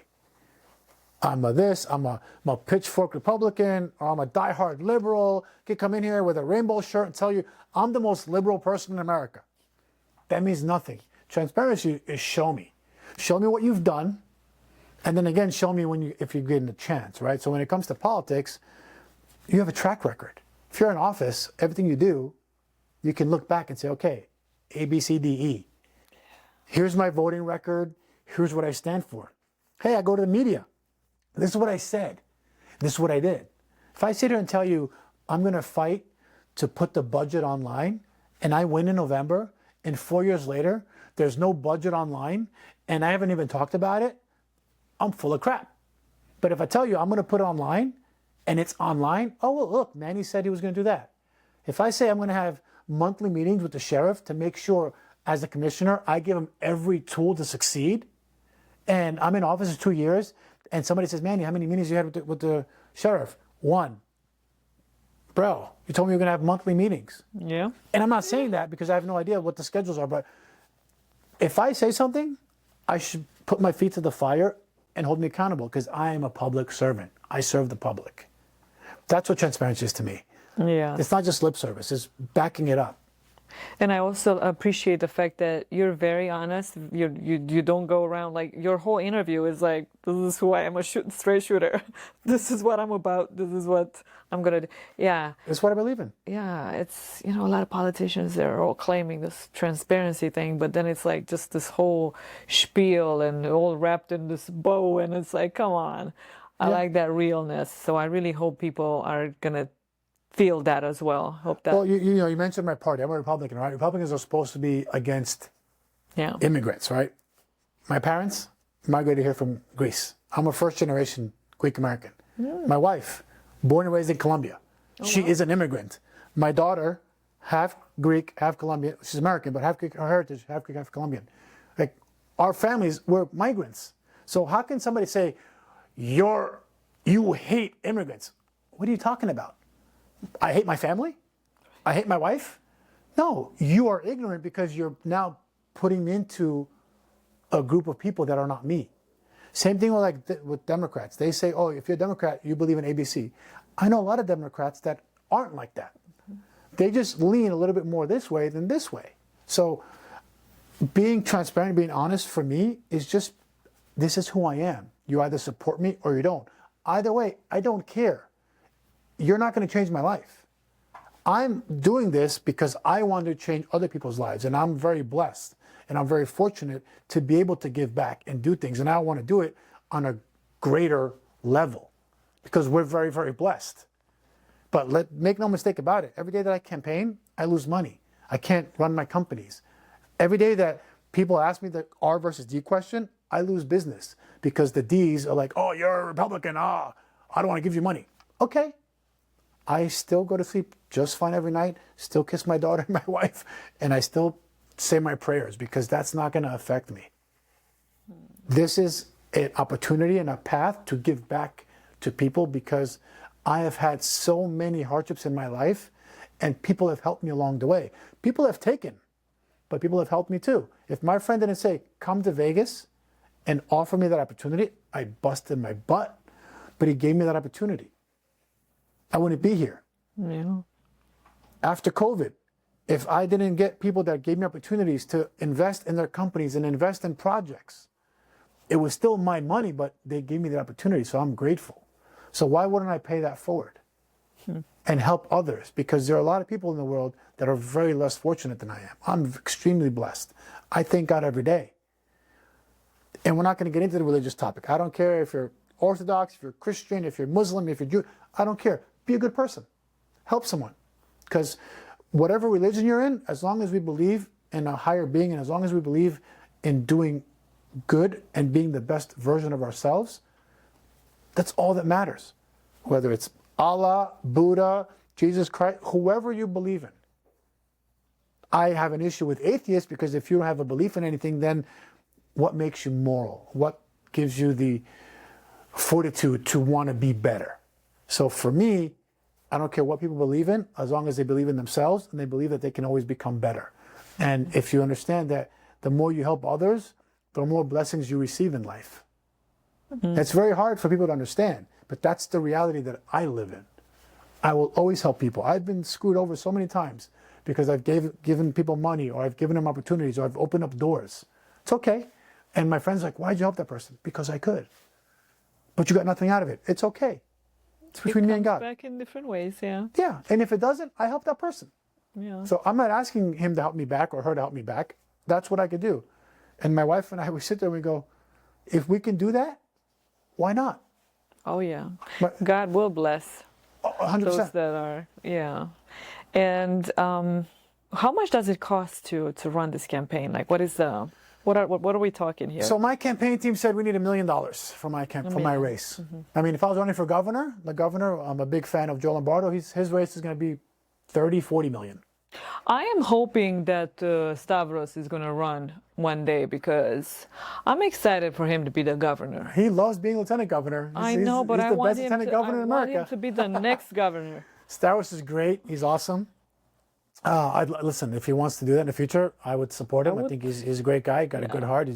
I'm a pitchfork Republican, or I'm a diehard liberal. I can come in here with a rainbow shirt and tell you I'm the most liberal person in America. That means nothing. Transparency is show me. Show me what you've done, and then again, show me if you're getting a chance, right? So when it comes to politics, you have a track record. If you're in office, everything you do, you can look back and say, okay, A, B, C, D, E. Here's my voting record. Here's what I stand for. Hey, I go to the media. This is what I said. This is what I did. If I sit here and tell you I'm going to fight to put the budget online and I win in November and 4 years later there's no budget online and I haven't even talked about it, I'm full of crap. But if I tell you I'm going to put it online and it's online, oh, well, look, Manny said he was going to do that. If I say I'm going to have monthly meetings with the sheriff to make sure as a commissioner I give him every tool to succeed, and I'm in office for 2 years, And somebody says, Manny, how many meetings you had with the sheriff? 1. Bro, you told me you're going to have monthly meetings. Yeah. And I'm not saying that because I have no idea what the schedules are, but if I say something, I should put my feet to the fire and hold me accountable because I am a public servant. I serve the public. That's what transparency is to me. Yeah. It's not just lip service, it's backing it up. And I also appreciate the fact that you're very honest. You don't go around like your whole interview is like, this is who I am, a straight shooter. This is what I'm about. This is what I'm gonna do. Yeah. It's what I believe in. Yeah. It's, a lot of politicians, they're all claiming this transparency thing, but then it's like just this whole spiel and all wrapped in this bow. And it's like, come on. I like that realness. So I really hope people are gonna feel that as well. Hope that. Well, you mentioned my party. I'm a Republican, right? Republicans are supposed to be against immigrants, right? My parents migrated here from Greece. I'm a first-generation Greek American. My wife, born and raised in Colombia. She is an immigrant. My daughter, half Greek, half Colombian. She's American, but half Greek, her heritage, half Greek, half Colombian. Like, our families were migrants. So how can somebody say, you hate immigrants? What are you talking about? I hate my family? I hate my wife? No, you are ignorant because you're now putting me into a group of people that are not me. Same thing with Democrats. They say, oh, if you're a Democrat, you believe in ABC. I know a lot of Democrats that aren't like that. They just lean a little bit more this way than this way. So being transparent, being honest for me is just, this is who I am. You either support me or you don't. Either way, I don't care. You're not going to change my life. I'm doing this because I want to change other people's lives, and I'm very blessed, and I'm very fortunate to be able to give back and do things, and I want to do it on a greater level because we're very, very blessed. But make no mistake about it, every day that I campaign, I lose money. I can't run my companies. Every day that people ask me the R versus D question, I lose business because the D's are like, oh, you're a Republican, I don't want to give you money. Okay. I still go to sleep just fine every night, still kiss my daughter and my wife, and I still say my prayers because that's not going to affect me. This is an opportunity and a path to give back to people because I have had so many hardships in my life and people have helped me along the way. People have taken, but people have helped me too. If my friend didn't say, come to Vegas and offer me that opportunity, I busted my butt, but he gave me that opportunity. I wouldn't be here. Yeah. After COVID, if I didn't get people that gave me opportunities to invest in their companies and invest in projects, it was still my money, but they gave me the opportunity, so I'm grateful. So why wouldn't I pay that forward and help others? Because there are a lot of people in the world that are very less fortunate than I am. I'm extremely blessed. I thank God every day. And we're not going to get into the religious topic. I don't care if you're Orthodox, if you're Christian, if you're Muslim, if you're Jew. I don't care. Be a good person. Help someone. Because whatever religion you're in, as long as we believe in a higher being and as long as we believe in doing good and being the best version of ourselves, that's all that matters. Whether it's Allah, Buddha, Jesus Christ, whoever you believe in. I have an issue with atheists because if you don't have a belief in anything, then what makes you moral? What gives you the fortitude to want to be better? So for me, I don't care what people believe in, as long as they believe in themselves and they believe that they can always become better. And if you understand that the more you help others, the more blessings you receive in life. It's very hard for people to understand, but that's the reality that I live in. I will always help people. I've been screwed over so many times because I've given people money or I've given them opportunities or I've opened up doors. It's okay. And my friend's like, why'd you help that person? Because I could. But you got nothing out of it. It's okay. It's between me and God. Back in different ways, yeah. Yeah, and if it doesn't, I help that person. Yeah. So I'm not asking him to help me back or her to help me back. That's what I could do. And my wife and I, we sit there and we go, if we can do that, why not? Oh, yeah. But, God will bless 100%. those that are, yeah. And how much does it cost to run this campaign? Like, what is the... What are we talking here? So my campaign team said we need $1 million for my race. I mean, if I was running for governor, I'm a big fan of Joe Lombardo. His race is going to be 30, 40 million. I am hoping that Stavros is going to run one day because I'm excited for him to be the governor. He loves being lieutenant governor. I know, but He's I the want best him lieutenant to. I governor in want him America. to be the next governor. Star Wars is great. He's awesome. Listen, if he wants to do that in the future, I would support him. I think he's a great guy. Got a good heart.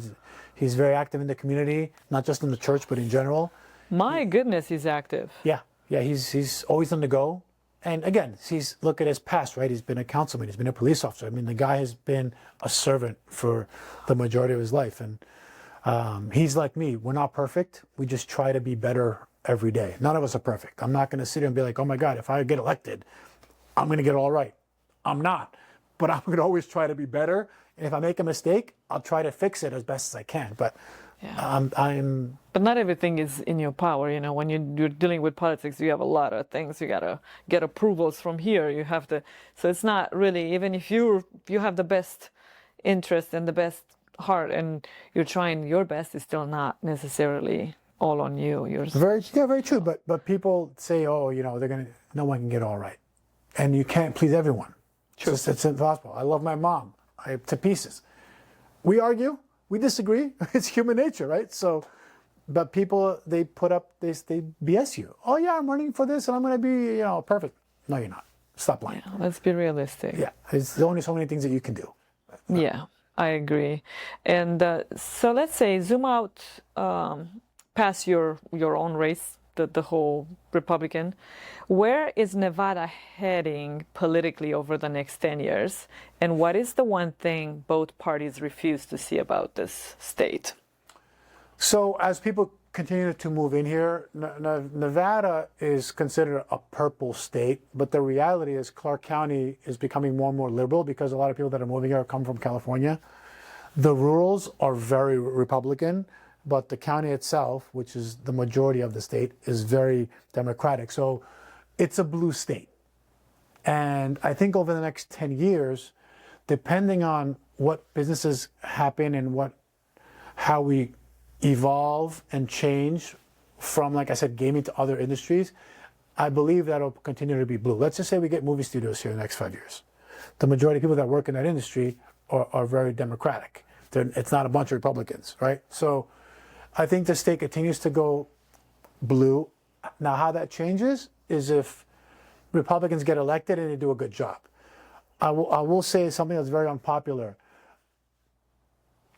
He's very active in the community, not just in the church, but in general. My goodness, he's active. Yeah, he's always on the go. And again, look at his past, right? He's been a councilman. He's been a police officer. I mean, the guy has been a servant for the majority of his life. And he's like me. We're not perfect. We just try to be better every day. None of us are perfect. I'm not going to sit here and be like, oh my God, if I get elected, I'm going to get it all right. I'm not. But I'm going to always try to be better. And if I make a mistake, I'll try to fix it as best as I can. But But not everything is in your power. You know, when you're dealing with politics, you have a lot of things. You gotta get approvals from here. You have to. So it's not really, even if you have the best interest and the best heart, and you're trying your best, it's still not necessarily all on you. very true. But people say, oh, no one can get all right, and you can't please everyone. True. It's impossible. I love my mom to pieces. We argue. We disagree. It's human nature, right? So, but people, they BS you. Oh yeah, I'm running for this and I'm going to be, perfect. No, you're not. Stop lying. Yeah, let's be realistic. Yeah, there's only so many things that you can do. Yeah, I agree. And so let's say zoom out past your own race, the whole Republican. Where is Nevada heading politically over the next 10 years? And what is the one thing both parties refuse to see about this state? So as people continue to move in here, Nevada is considered a purple state, but the reality is Clark County is becoming more and more liberal because a lot of people that are moving here come from California. The rurals are very Republican, but the county itself, which is the majority of the state, is very Democratic. So it's a blue state. And I think over the next 10 years, depending on what businesses happen and how we evolve and change from, like I said, gaming to other industries, I believe that'll continue to be blue. Let's just say we get movie studios here in the next 5 years. The majority of people that work in that industry are very Democratic. It's not a bunch of Republicans, right? So I think the state continues to go blue. Now, how that changes is if Republicans get elected and they do a good job. I will say something that's very unpopular.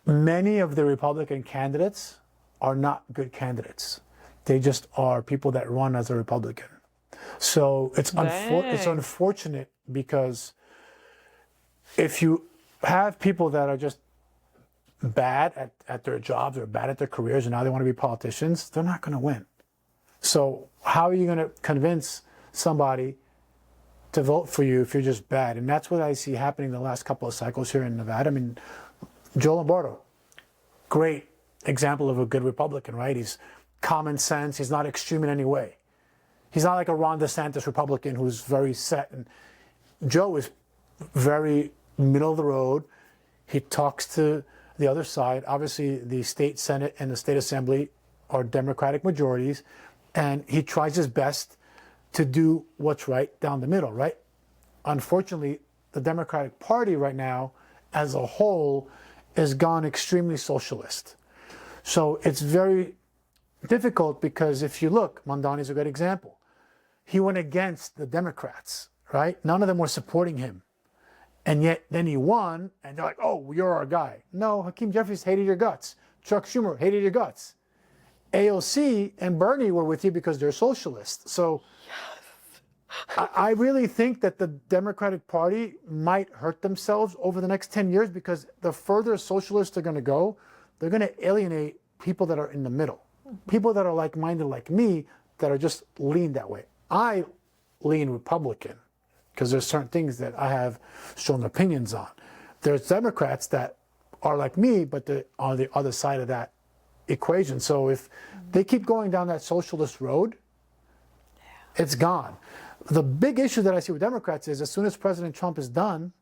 Many of the Republican candidates are not good candidates. They just are people that run as a Republican. So it's unfortunate because if you have people that are just bad at their jobs or bad at their careers and now they want to be politicians, they're not going to win. So how are you going to convince somebody to vote for you if you're just bad? And that's what I see happening the last couple of cycles here in Nevada. I mean, Joe Lombardo, great example of a good Republican, right? He's common sense. He's not extreme in any way. He's not like a Ron DeSantis Republican who's very set. And Joe is very middle of the road. He talks to the other side. Obviously, the state Senate and the state assembly are Democratic majorities, and he tries his best to do what's right down the middle, right? Unfortunately, the Democratic Party right now, as a whole, has gone extremely socialist. So it's very difficult because if you look, Mondani's a good example. He went against the Democrats, right? None of them were supporting him. And yet then he won, and they're like, oh, you're our guy. No, Hakeem Jeffries hated your guts. Chuck Schumer hated your guts. AOC and Bernie were with you because they're socialists. So I really think that the Democratic Party might hurt themselves over the next 10 years because the further socialists are going to go, they're going to alienate people that are in the middle. People that are like-minded like me that are just lean that way. I lean Republican because there's certain things that I have strong opinions on. There's Democrats that are like me, but they're on the other side of that equation. So if they keep going down that socialist road, it's gone. The big issue that I see with Democrats is as soon as President Trump is done,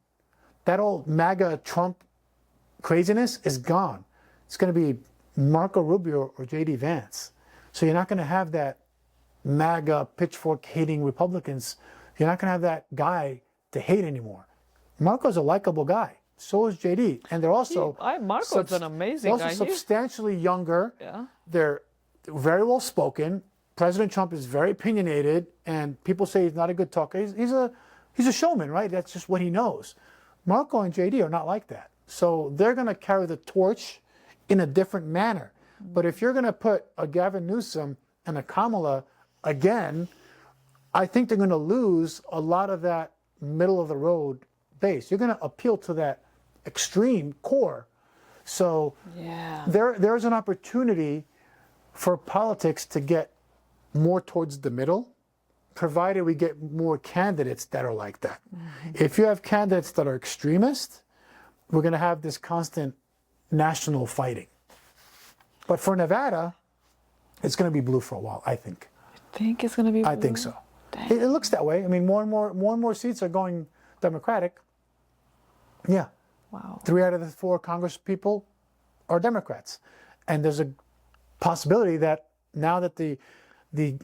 that old MAGA Trump craziness is gone. It's going to be Marco Rubio or J.D. Vance. So you're not going to have that MAGA pitchfork hating Republicans. You're not going to have that guy to hate anymore. Marco's a likable guy. So is JD. And they're also... Marco's an amazing they're guy. also substantially younger. Yeah. They're very well spoken. President Trump is very opinionated, and people say he's not a good talker. He's a showman, right? That's just what he knows. Marco and JD are not like that. So they're going to carry the torch in a different manner. But if you're going to put a Gavin Newsom and a Kamala again, I think they're going to lose a lot of that middle of the road base. You're going to appeal to that extreme core. So there's an opportunity for politics to get more towards the middle, provided we get more candidates that are like that. If you have candidates that are extremist, we're going to have this constant national fighting. But for Nevada, it's going to be blue for a while, I think. I think it's going to be blue? I think so. It looks that way. I mean, more and more seats are going Democratic. Yeah. Wow. 3 out of the 4 Congress people are Democrats. And there's a possibility that now that the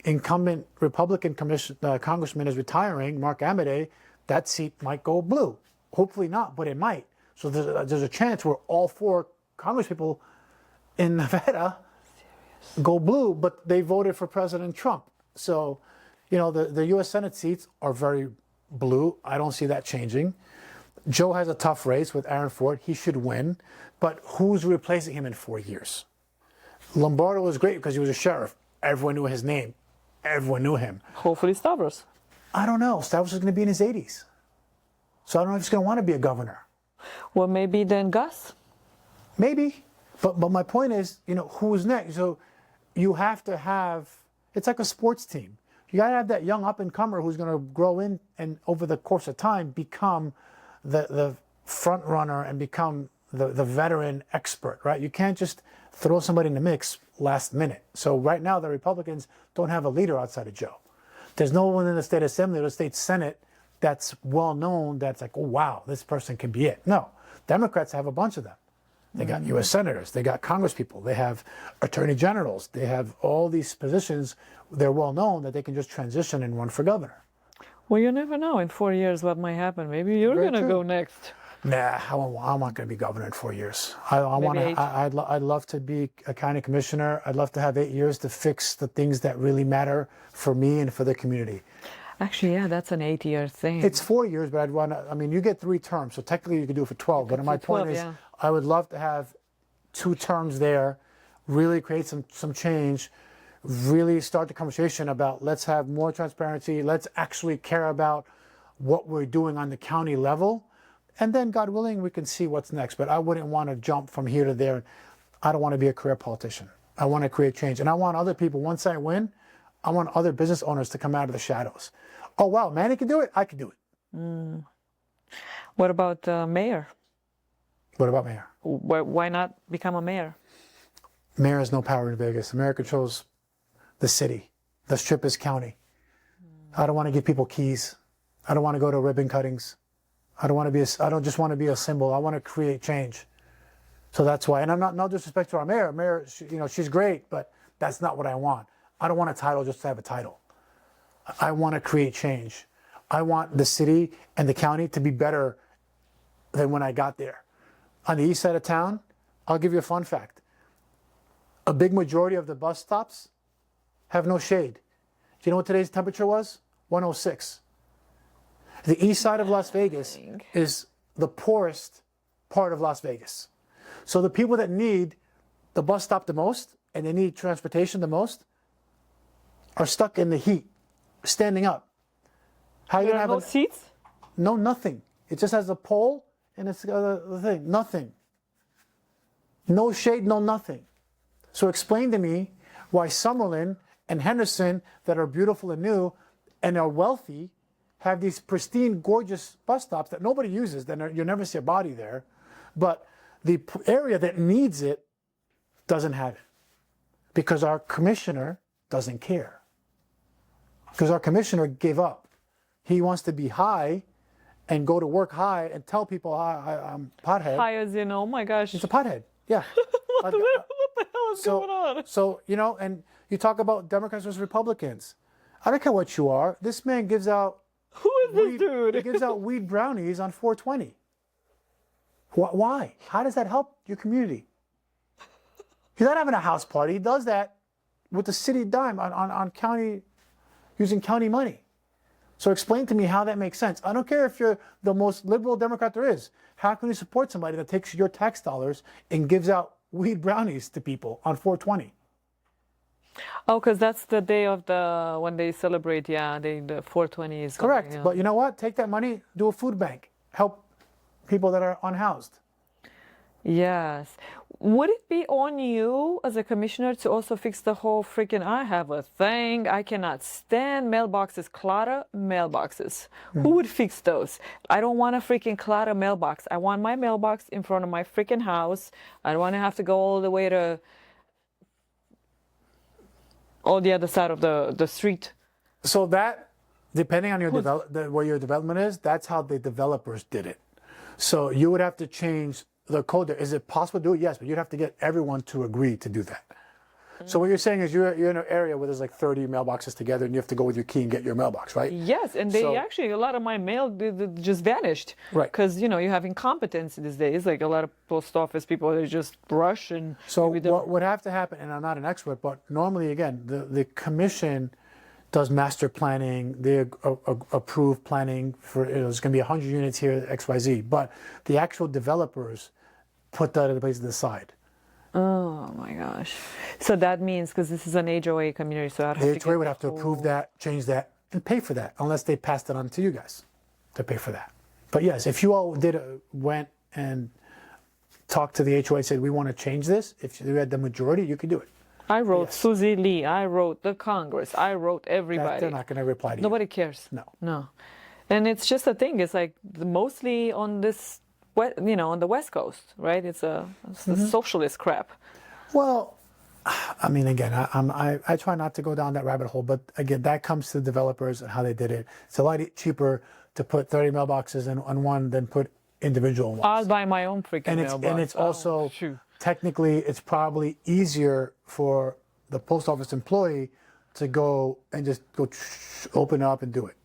incumbent Republican congressman is retiring, Mark Amodei, that seat might go blue. Hopefully not, but it might. So there's a chance where all 4 congresspeople in Nevada go blue, but they voted for President Trump. So, the U.S. Senate seats are very blue. I don't see that changing. Joe has a tough race with Aaron Ford. He should win. But who's replacing him in 4 years? Lombardo was great because he was a sheriff. Everyone knew his name. Everyone knew him. Hopefully Stavros. I don't know. Stavros is going to be in his 80s. So I don't know if he's going to want to be a governor. Well, maybe then Gus? Maybe. But my point is, who's next? So you have to have, it's like a sports team. You got to have that young up-and-comer who's going to grow in and over the course of time become the front runner and become the veteran expert, right? You can't just throw somebody in the mix last minute. So right now the Republicans don't have a leader outside of Joe. There's no one in the state assembly or the state senate that's well known, that's like, oh wow, this person can be it. No, Democrats have a bunch of them. They got U.S. senators, they got congresspeople, they have attorney generals, they have all these positions. They're well known that they can just transition and run for governor. Well, you never know in 4 years what might happen. Maybe you're going to go next. Nah, I'm not going to be governor in 4 years. I'd love to be a county commissioner. I'd love to have 8 years to fix the things that really matter for me and for the community. Actually, yeah, that's an 8-year thing. It's 4 years, but you get 3 terms, so technically you could do it for 12. But my point is, I would love to have 2 terms there, really create some change, really start the conversation about let's have more transparency, let's actually care about what we're doing on the county level. And then, God willing, we can see what's next. But I wouldn't want to jump from here to there. I don't want to be a career politician. I want to create change. And I want other people, once I win, I want other business owners to come out of the shadows. Oh, wow, Manny can do it? I can do it. What about mayor? What about mayor? Why not become a mayor? Mayor has no power in Vegas. Mayor controls the city. The Strip is county. I don't want to give people keys. I don't want to go to ribbon cuttings. I don't just want to be a symbol. I want to create change. So that's why. And I'm not, no disrespect to our mayor. Mayor, she's great, but that's not what I want. I don't want a title just to have a title. I want to create change. I want the city and the county to be better than when I got there. On the east side of town, I'll give you a fun fact. A big majority of the bus stops have no shade. Do you know what today's temperature was? 106. The east side of Las Vegas is the poorest part of Las Vegas. So the people that need the bus stop the most and they need transportation the most are stuck in the heat, standing up. How are you going to have no seats? No, nothing. It just has a pole and it's the thing. Nothing. No shade, no nothing. So explain to me why Summerlin and Henderson, that are beautiful and new and are wealthy, have these pristine, gorgeous bus stops that nobody uses. Then you'll never see a body there. But the area that needs it doesn't have it because our commissioner doesn't care. Because our commissioner gave up. He wants to be high and go to work high and tell people I'm pothead. High as in, oh my gosh. It's a pothead, yeah. What the hell is going on? So, and you talk about Democrats versus Republicans. I don't care what you are. This man gives out Who is this dude? It gives out weed brownies on 420. Why? How does that help your community? He's not having a house party. He does that with the city dime on county, using county money. So explain to me how that makes sense. I don't care if you're the most liberal Democrat there is. How can you support somebody that takes your tax dollars and gives out weed brownies to people on 420? Oh, because that's the day of when they celebrate. Yeah, the 420 is correct. Yeah. But you know what? Take that money, do a food bank, help people that are unhoused. Yes. Would it be on you as a commissioner to also fix the whole freaking, I have a thing, I cannot stand mailboxes, clutter mailboxes. Who would fix those? I don't want a freaking clutter mailbox. I want my mailbox in front of my freaking house. I don't want to have to go all the way to the other side of the street. So that, depending on your where your development is, that's how the developers did it. So you would have to change the code there. Is it possible to do it? Yes, but you'd have to get everyone to agree to do that. So what you're saying is you're in an area where there's like 30 mailboxes together and you have to go with your key and get your mailbox, right? Yes, and they actually, a lot of my mail just vanished. Right. Because, you have incompetence these days. Like a lot of post office people, they just rush and... So what would have to happen, and I'm not an expert, but normally, again, the commission does master planning, they approve planning for, there's going to be 100 units here, XYZ, but the actual developers put that in place to the side. Oh my gosh. So that means, because this is an HOA community, so I'd have the HOA would have to approve that, change that, and pay for that, unless they passed it on to you guys to pay for that. But yes, if you all went and talked to the HOA and said, we want to change this, if you had the majority, you could do it. I wrote Susie Lee, I wrote the Congress, I wrote everybody. They're not going to reply to you. Nobody cares. No. And it's just a thing, it's like mostly on this, on the West Coast, right? It's the socialist crap. Well, I mean, again, I try not to go down that rabbit hole, but again, that comes to the developers and how they did it. It's a lot cheaper to put 30 mailboxes on one than put individual ones. I'll buy my own freaking mailbox. And it's also, technically, it's probably easier for the post office employee to go and just open up and do it.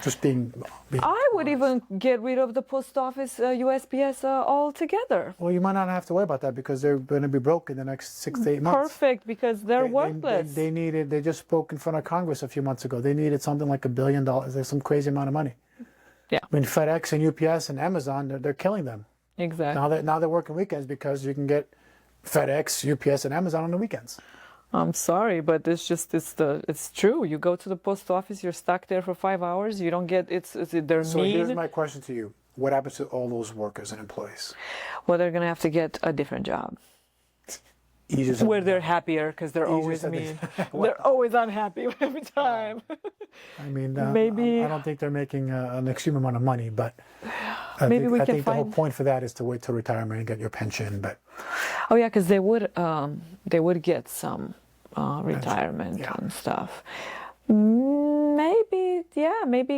Just being I would even get rid of the post office USPS altogether. Well, you might not have to worry about that because they're going to be broke in the next 6 to 8 months. Perfect, because they're worthless. They just spoke in front of Congress a few months ago. They needed something like $1 billion. There's some crazy amount of money. Yeah. I mean, FedEx and UPS and Amazon, they're killing them. Exactly. Now they're working weekends because you can get FedEx, UPS, and Amazon on the weekends. I'm sorry, but it's true. You go to the post office, you're stuck there for 5 hours. You don't get they're So mean. here's my question to you: what happens to all those workers and employees? Well, they're gonna have to get a different job where they're happier, because they're always mean. They're always unhappy every time. I mean, maybe I don't think they're making an extreme amount of money, but I think the whole point for that is to wait till retirement and get your pension. But oh yeah, because they would get some retirement and stuff. Maybe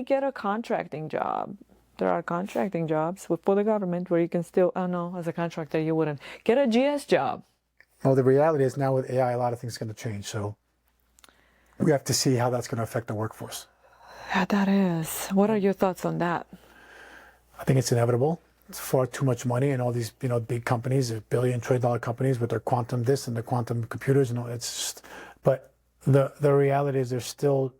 get a contracting job. There are contracting jobs for the government where you can still, as a contractor you wouldn't. Get a GS job. Well, the reality is now with AI, a lot of things are going to change. So we have to see how that's going to affect the workforce. Yeah, that is. What are your thoughts on that? I think it's inevitable. It's far too much money, and all these big companies, $1 trillion companies with their quantum this and their quantum computers, and all. It's just, but the reality is there's still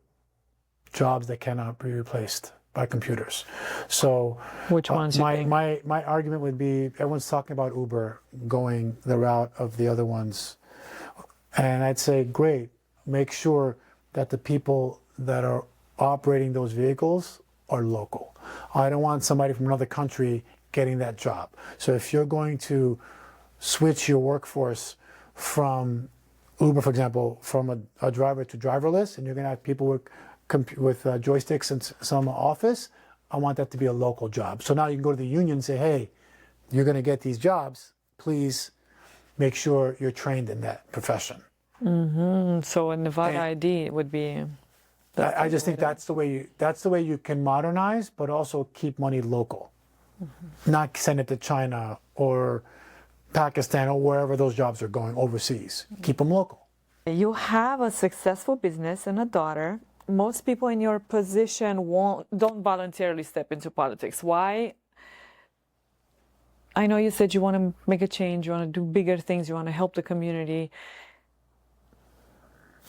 jobs that cannot be replaced by computers. So which ones? My argument would be, everyone's talking about Uber going the route of the other ones, and I'd say great. Make sure that the people that are operating those vehicles are local. I don't want somebody from another country getting that job. So if you're going to switch your workforce from Uber, for example, from a driver to driverless, and you're going to have people with joysticks in some office, I want that to be a local job. So now you can go to the union and say, hey, you're going to get these jobs. Please make sure you're trained in that profession. Mm-hmm. So a Nevada ID would be... I just think that's the way you can modernize, but also keep money local. Mm-hmm. Not send it to China or Pakistan or wherever those jobs are going overseas. Keep them local. You have a successful business and a daughter, most people in your position don't voluntarily step into politics. Why? I know you said you want to make a change, you want to do bigger things, you want to help the community.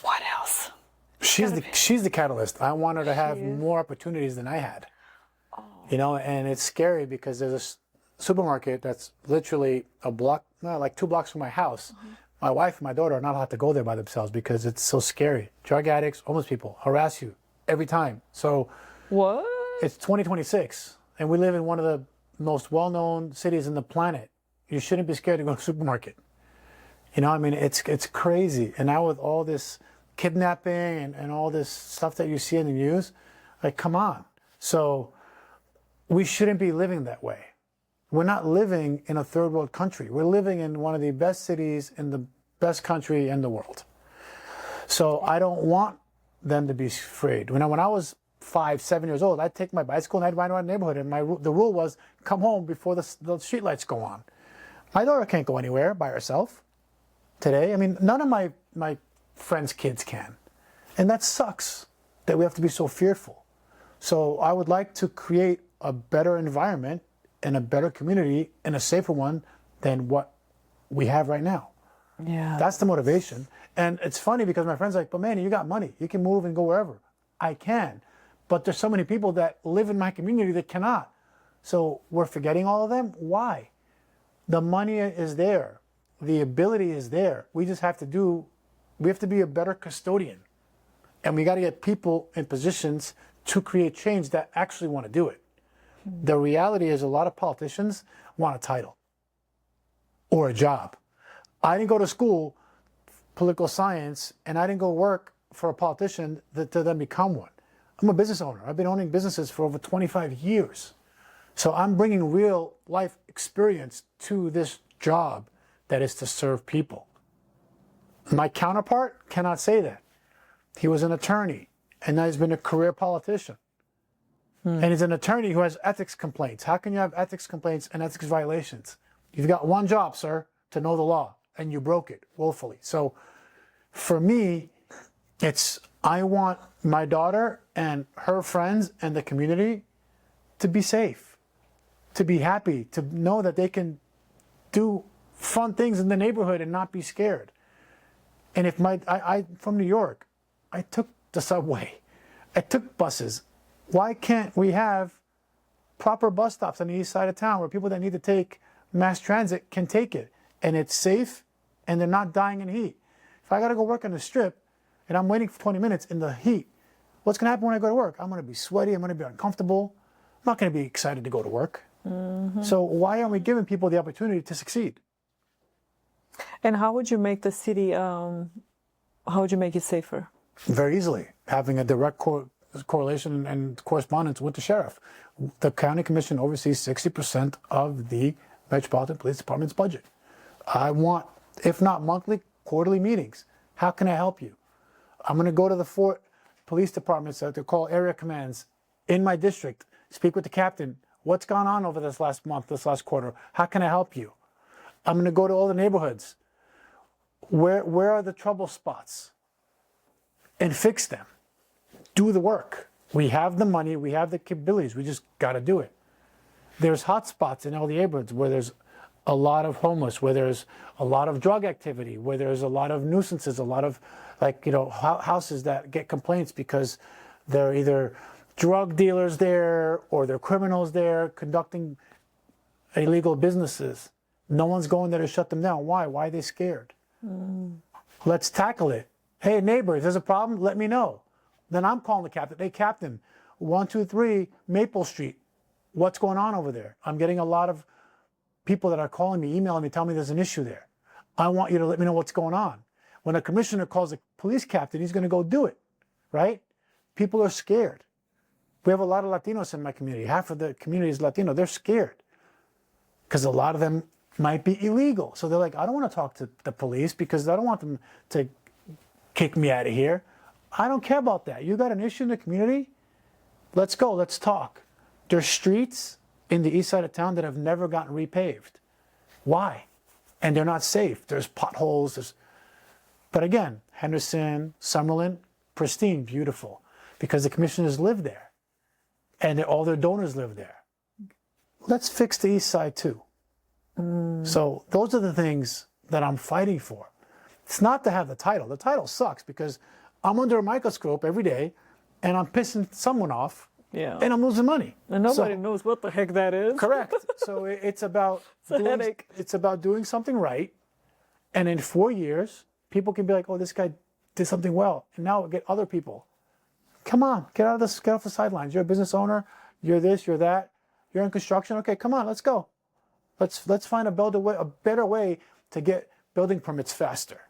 What else? She's the catalyst. I want her to have more opportunities than I had. You know, and it's scary because there's a supermarket that's literally a block, no, like 2 blocks from my house. My wife and my daughter are not allowed to go there by themselves because it's so scary. Drug addicts, homeless people harass you every time. So What? it's 2026, and we live in one of the most well-known cities in the planet. You shouldn't be scared to go to the supermarket. You know, I mean, it's crazy. And now with all this kidnapping and all this stuff that you see in the news, like, come on. So we shouldn't be living that way. We're not living in a third world country. We're living in one of the best cities in the best country in the world. So I don't want them to be afraid. When I was 5, 7 years old, I'd take my bicycle and I'd ride around the neighborhood, and the rule was come home before the street lights go on. My daughter can't go anywhere by herself today. I mean, none of my friends' kids can. And that sucks that we have to be so fearful. So I would like to create a better environment and a better community and a safer one than what we have right now. Yeah. That's the motivation. And it's funny because my friend's like, but Manny, you got money. You can move and go wherever. I can. But there's so many people that live in my community that cannot. So we're forgetting all of them? Why? The money is there. The ability is there. We just have to be a better custodian. And we got to get people in positions to create change that actually want to do it. The reality is a lot of politicians want a title or a job. I didn't go to school, political science, and I didn't go work for a politician to then become one. I'm a business owner. I've been owning businesses for over 25 years. So I'm bringing real life experience to this job that is to serve people. My counterpart cannot say that. He was an attorney, and now he's been a career politician. And he's an attorney who has ethics complaints. How can you have ethics complaints and ethics violations? You've got one job, sir, to know the law, and you broke it willfully. So for me, I want my daughter and her friends and the community to be safe, to be happy, to know that they can do fun things in the neighborhood and not be scared. And if I'm from New York, I took the subway, I took buses. Why can't we have proper bus stops on the east side of town where people that need to take mass transit can take it, and it's safe and they're not dying in heat? If I got to go work on the strip and I'm waiting for 20 minutes in the heat, what's going to happen when I go to work? I'm going to be sweaty, I'm going to be uncomfortable, I'm not going to be excited to go to work. So why aren't we giving people the opportunity to succeed? And how would you make the city, how would you make it safer? Very easily, having a direct correlation and correspondence with the sheriff. The county commission oversees 60% of the Metropolitan Police Department's budget. I want, if not monthly, quarterly meetings. How can I help you? I'm going to go to the 4 police departments to call area commands in my district, speak with the captain. What's gone on over this last month, this last quarter? How can I help you? I'm going to go to all the neighborhoods. Where are the trouble spots? And fix them. Do the work. We have the money, we have the capabilities, we just got to do it. There's hot spots in all the neighborhoods where there's a lot of homeless, where there's a lot of drug activity, where there's a lot of nuisances, a lot of houses that get complaints because they're either drug dealers there or they're criminals there conducting illegal businesses. No one's going there to shut them down. Why? Why are they scared? Let's tackle it. Hey, neighbors, there's a problem? Let me know. Then I'm calling the captain. Hey, captain, 123 Maple Street. What's going on over there? I'm getting a lot of people that are calling me, emailing me, telling me there's an issue there. I want you to let me know what's going on. When a commissioner calls a police captain, he's going to go do it, right? People are scared. We have a lot of Latinos in my community. Half of the community is Latino. They're scared because a lot of them might be illegal. So they're like, I don't want to talk to the police because I don't want them to kick me out of here. I don't care about that. You got an issue in the community? Let's go. Let's talk. There's streets in the east side of town that have never gotten repaved. Why? And they're not safe. There's potholes. But again, Henderson, Summerlin, pristine, beautiful. because the commissioners live there and all their donors live there. Let's fix the East Side too. So those are the things that I'm fighting for. It's not to have the title. The title sucks because I'm under a microscope every day and I'm pissing someone off and I'm losing money. And nobody knows what the heck that is. Correct. So it's about headache. It's about doing something right. And in 4 years, people can be like, oh, this guy did something well. And now get other people. Come on, get off the sidelines. You're a business owner. You're this, you're that. You're in construction. Okay, come on, let's go. Let's find a better way to get building permits faster.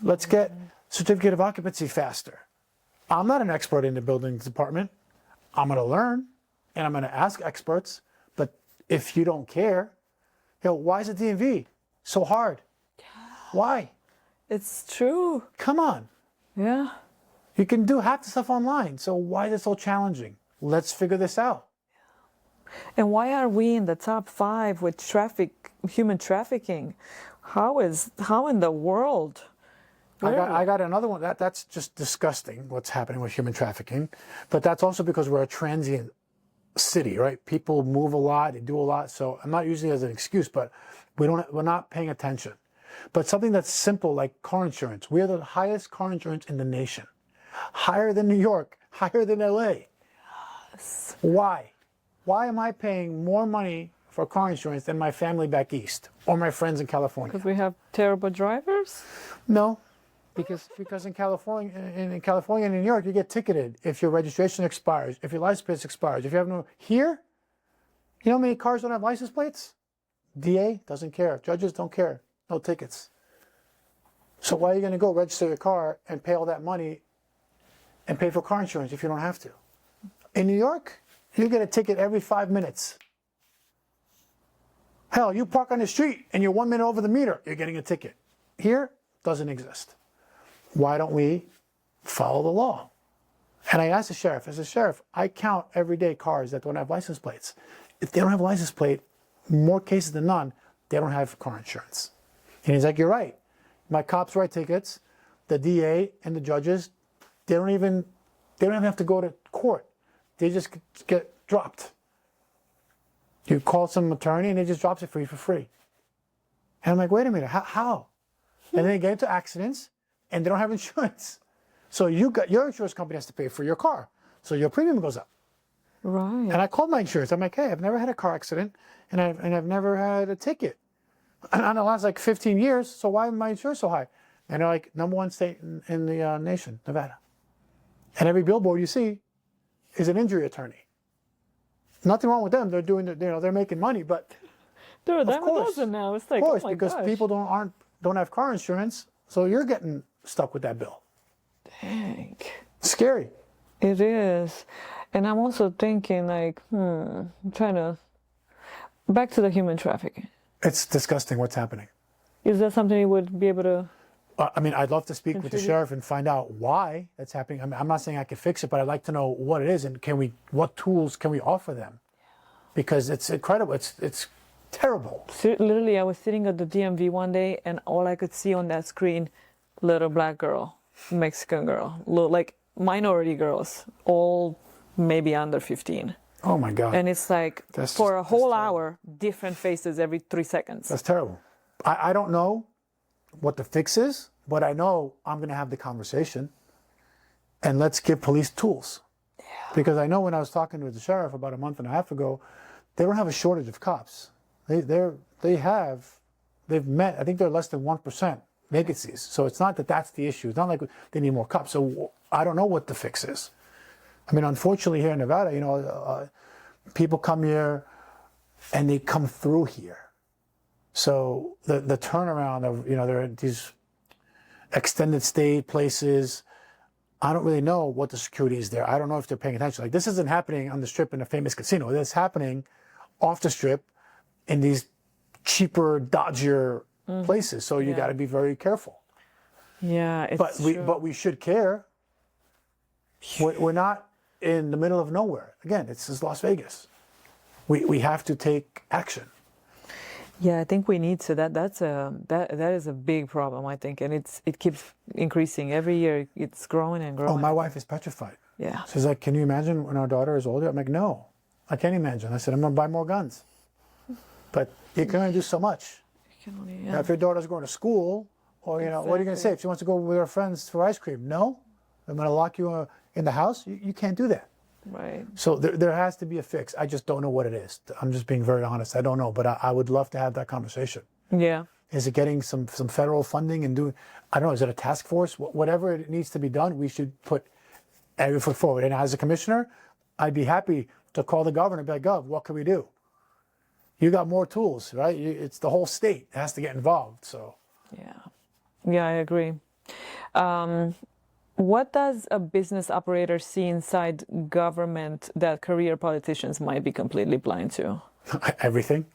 Let's get certificate of occupancy faster. I'm not an expert in the building department. I'm going to learn and I'm going to ask experts. But if you don't care, why is the DMV so hard? Why? It's true. Come on. Yeah. You can do half the stuff online. So why is it so challenging? Let's figure this out. And why are we in the top 5 with human trafficking? How in the world? I got another one. That's just disgusting what's happening with human trafficking. But that's also because we're a transient city, right? People move a lot, they do a lot. So I'm not using it as an excuse, but we're not paying attention. But something that's simple like car insurance. We are the highest car insurance in the nation. Higher than New York, higher than LA. Yes. Why? Why am I paying more money for car insurance than my family back east or my friends in California? Because we have terrible drivers? No, because in California and in New York, you get ticketed if your registration expires, if your license plate expires, if you have no. Here, you know how many cars don't have license plates? DA doesn't care. Judges don't care. No tickets. So why are you going to go register your car and pay all that money and pay for car insurance if you don't have to? In New York, you get a ticket every 5 minutes. Hell, you park on the street and you're 1 minute over the meter, you're getting a ticket. Here, doesn't exist. Why don't we follow the law? And I asked the sheriff, as a sheriff, I count every day cars that don't have license plates. If they don't have a license plate, more cases than none, they don't have car insurance. And he's like, you're right. My cops write tickets, the DA and the judges, they don't even have to go to court. They just get dropped. You call some attorney and they just drops it for you for free. And I'm like, wait a minute, how? And then they get into accidents and they don't have insurance. So your insurance company has to pay for your car. So your premium goes up. Right. And I called my insurance. I'm like, hey, I've never had a car accident and I've never had a ticket. And the last 15 years, so why is my insurance so high? And they're like, #1 state in the nation, Nevada. And every billboard you see is an injury attorney. Nothing wrong with them. They're doing, they're making money, but They're a of dime a course, dozen now. It's like, of course, oh my because gosh. people don't have car insurance, so you're getting stuck with that bill. Dang. Scary. It is. And I'm also thinking I'm trying to, back to the human trafficking. It's disgusting what's happening. Is that something you would be able to? I mean, I'd love to speak with the Contribute? sheriff and find out why that's happening. I mean, I'm not saying I can fix it, but I'd like to know what it is and what tools can we offer them? Because it's incredible. It's terrible. Literally, I was sitting at the DMV one day and all I could see on that screen, little black girl, Mexican girl, like minority girls, all maybe under 15. Oh my God. And it's like for a whole hour, different faces every 3 seconds. That's terrible. I don't know what the fix is, but I know I'm going to have the conversation and let's give police tools. Yeah. Because I know when I was talking to the sheriff about a month and a half ago, they don't have a shortage of cops. They've met, I think they're less than 1% vacancies. So it's not that that's the issue. It's not like they need more cops. So I don't know what the fix is. I mean, unfortunately here in Nevada, people come here and they come through here. So the turnaround of, there are these extended stay places. I don't really know what the security is there. I don't know if they're paying attention. Like this isn't happening on the strip in a famous casino. This is happening off the strip in these cheaper, dodgier places. So you got to be very careful. Yeah, it's true. But we should care. We're not in the middle of nowhere. Again, this is Las Vegas. We have to take action. Yeah, I think we need to. That is a big problem, I think, and it keeps increasing every year. It's growing and growing. Oh, my wife is petrified. Yeah. She's like, can you imagine when our daughter is older? I'm like, no, I can't imagine. I said, I'm going to buy more guns. But you can only do so much. Now, if your daughter's going to school, or, you know, what are you going to say? If she wants to go with her friends for ice cream, no? I'm going to lock you in the house? You can't do that. Right. So there has to be a fix. I just don't know what it is. I'm just being very honest. I don't know, but I would love to have that conversation. Yeah. Is it getting some federal funding and doing, I don't know, is it a task force? Whatever it needs to be done, we should put every foot forward. And as a commissioner, I'd be happy to call the governor and be like, Gov, what can we do? You got more tools, right? It's the whole state has to get involved. So, yeah, I agree. What does a business operator see inside government that career politicians might be completely blind to? everything.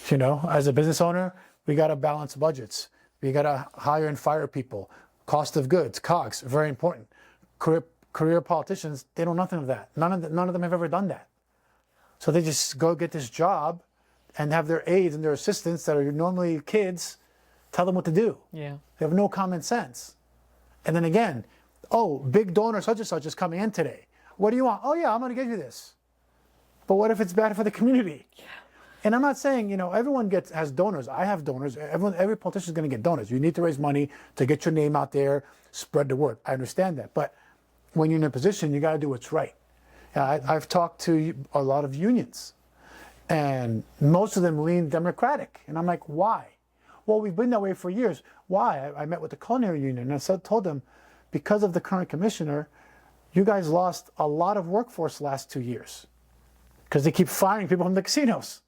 You know, as a business owner, we got to balance budgets. We got to hire and fire people. Cost of goods, COGS, very important. Career politicians, they know nothing of that. None of them have ever done that. So they just go get this job and have their aides and their assistants that are normally kids tell them what to do. Yeah. They have no common sense. And then again, oh, big donor such and such is coming in today. What do you want? Oh yeah, I'm going to give you this. But what if it's bad for the community? Yeah. And I'm not saying, you know, everyone has donors. I have donors. Every politician is going to get donors. You need to raise money to get your name out there, spread the word. I understand that. But when you're in a position, you got to do what's right. I've talked to a lot of unions, and most of them lean Democratic. And I'm like, why? Well, we've been that way for years. Why? I met with the culinary union, and I told them, because of the current commissioner, you guys lost a lot of workforce the last 2 years because they keep firing people from the casinos.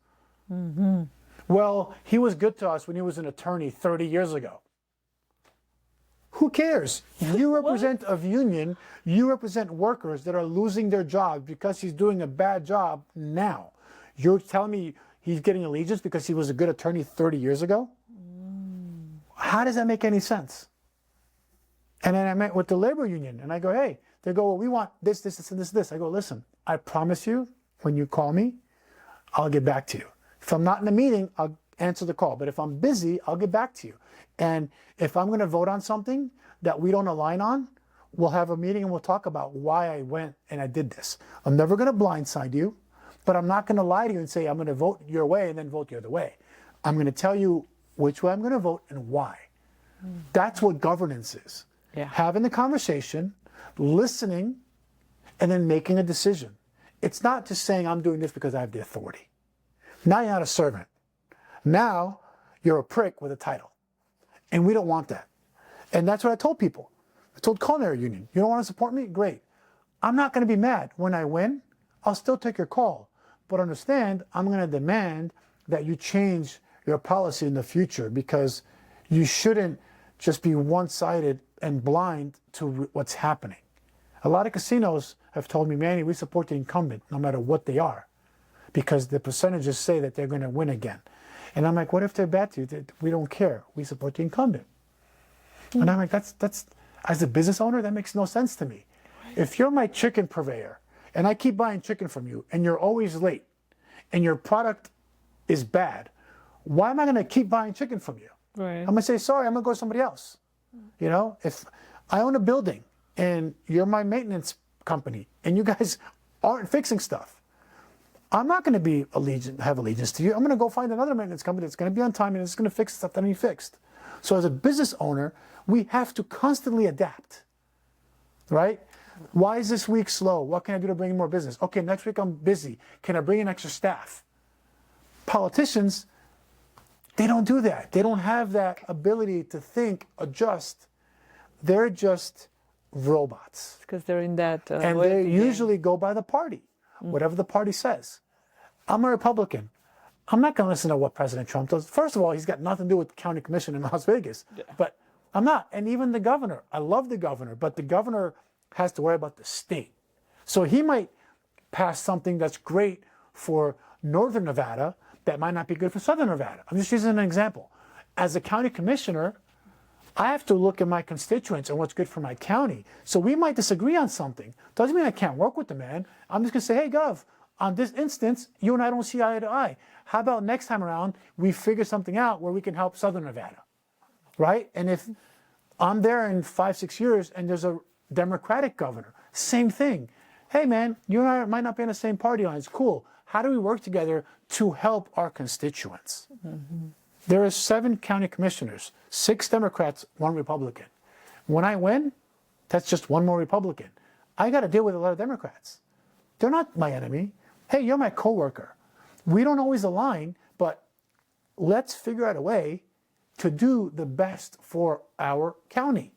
Mm-hmm. Well, he was good to us when he was an attorney 30 years ago. Who cares? You represent a union, you represent workers that are losing their jobs because he's doing a bad job now. You're telling me he's getting allegiance because he was a good attorney 30 years ago? How does that make any sense? And then I met with the labor union, and I go, hey, they go, well, we want this, this, this, and this. I go, listen, I promise you, when you call me, I'll get back to you. If I'm not in a meeting, I'll answer the call. But if I'm busy, I'll get back to you. And if I'm going to vote on something that we don't align on, we'll have a meeting and we'll talk about why I went and I did this. I'm never going to blindside you, but I'm not going to lie to you and say I'm going to vote your way and then vote the other way. I'm going to tell you which way I'm going to vote and why. That's what governance is. Yeah. Having the conversation, listening, and then making a decision. It's not just saying I'm doing this because I have the authority. Now you're not a servant. Now you're a prick with a title. And we don't want that. And that's what I told people. I told culinary union, you don't want to support me? Great. I'm not going to be mad. When I win, I'll still take your call. But understand, I'm going to demand that you change your policy in the future, because you shouldn't just be one-sided and blind to what's happening. A lot of casinos have told me, Manny, we support the incumbent no matter what they are, because the percentages say that they're going to win again. And I'm like, what if they're bad to you? We don't care. We support the incumbent. Mm-hmm. And I'm like, that's as a business owner, that makes no sense to me. If you're my chicken purveyor and I keep buying chicken from you and you're always late and your product is bad, why am I going to keep buying chicken from you? Right. I'm going to say, sorry, I'm going to go to somebody else. You know, if I own a building and you're my maintenance company and you guys aren't fixing stuff, I'm not going to have allegiance to you. I'm going to go find another maintenance company that's going to be on time and it's going to fix stuff that needs fixed. So as a business owner, we have to constantly adapt, right? Why is this week slow? What can I do to bring in more business? Okay, next week I'm busy. Can I bring in extra staff? Politicians, they don't do that. They don't have that ability to think, adjust. They're just robots. Because they're in that and they usually go by the party. Whatever the party says. I'm a Republican. I'm not going to listen to what President Trump does. First of all, he's got nothing to do with the county commission in Las Vegas. Yeah. But I'm not. And even the governor. I love the governor, but the governor has to worry about the state. So he might pass something that's great for Northern Nevada that might not be good for Southern Nevada. I'm just using an example. As a county commissioner, I have to look at my constituents and what's good for my county. So we might disagree on something. Doesn't mean I can't work with the man. I'm just going to say, hey, Gov, on this instance, you and I don't see eye to eye. How about next time around, we figure something out where we can help Southern Nevada, right? And if I'm there in 5-6 years and there's a Democratic governor, Same thing. Hey man, you and I might not be on the same party lines. Cool. How do we work together to help our constituents? There are 7 county commissioners, 6 Democrats, 1 Republican. When I win, that's just 1 more Republican. I got to deal with a lot of Democrats. They're not my enemy. Hey, you're my coworker. We don't always align, but let's figure out a way to do the best for our county.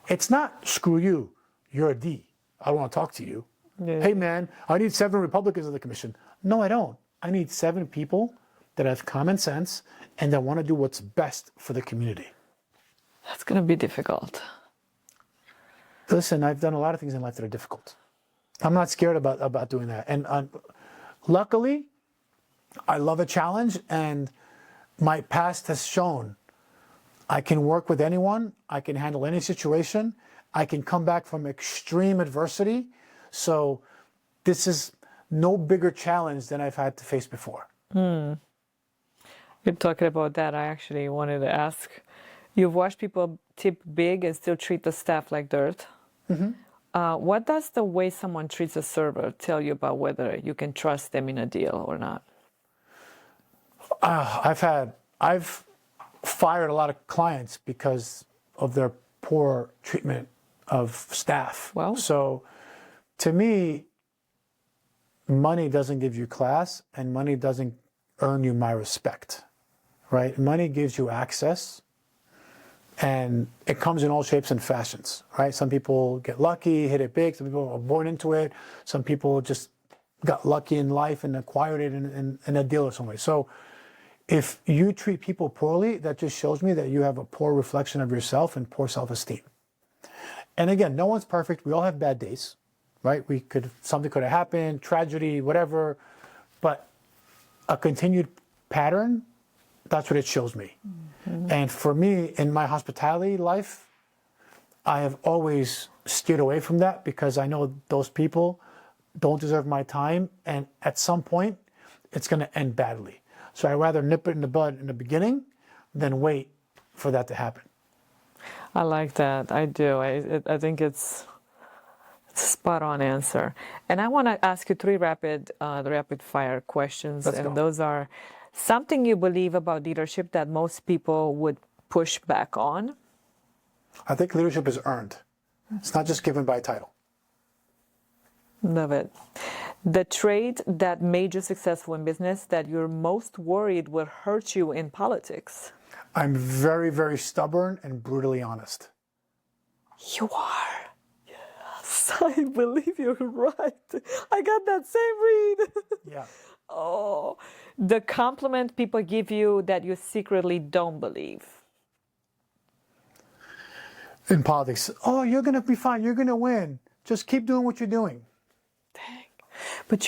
It's not screw you, you're a D. I don't want to talk to you. Yeah. Hey man, I need 7 Republicans on the commission. No, I don't. I need 7 people that have common sense and that want to do what's best for the community. That's going to be difficult. Listen, I've done a lot of things in life that are difficult. I'm not scared about doing that. And luckily, I love a challenge, and my past has shown I can work with anyone. I can handle any situation. I can come back from extreme adversity. So this is no bigger challenge than I've had to face before. You're talking about that. I actually wanted to ask, you've watched people tip big and still treat the staff like dirt. What does the way someone treats a server tell you about whether you can trust them in a deal or not? I've fired a lot of clients because of their poor treatment of staff. Well, so to me, money doesn't give you class, and money doesn't earn you my respect, right? Money gives you access, and it comes in all shapes and fashions, right? Some people get lucky, hit it big. Some people are born into it. Some people just got lucky in life and acquired it in a deal or some way. So if you treat people poorly, that just shows me that you have a poor reflection of yourself and poor self-esteem. And again, no one's perfect. We all have bad days, right? Something could have happened, tragedy, whatever. But a continued pattern, that's what it shows me. And for me, in my hospitality life, I have always steered away from that because I know those people don't deserve my time. And at some point, it's going to end badly. So I'd rather nip it in the bud in the beginning than wait for that to happen. I like that. I do. I think it's a spot on answer. And I want to ask you 3 rapid fire questions. Let's and go. Those are something you believe about leadership that most people would push back on. I think leadership is earned. It's not just given by title. Love it. The trait that made you successful in business that you're most worried will hurt you in politics. I'm very, very stubborn and brutally honest. You are. Yes, I believe you're right. I got that same read. Yeah. Oh, the compliment people give you that you secretly don't believe. In politics, oh, you're going to be fine. You're going to win. Just keep doing what you're doing. Dang. But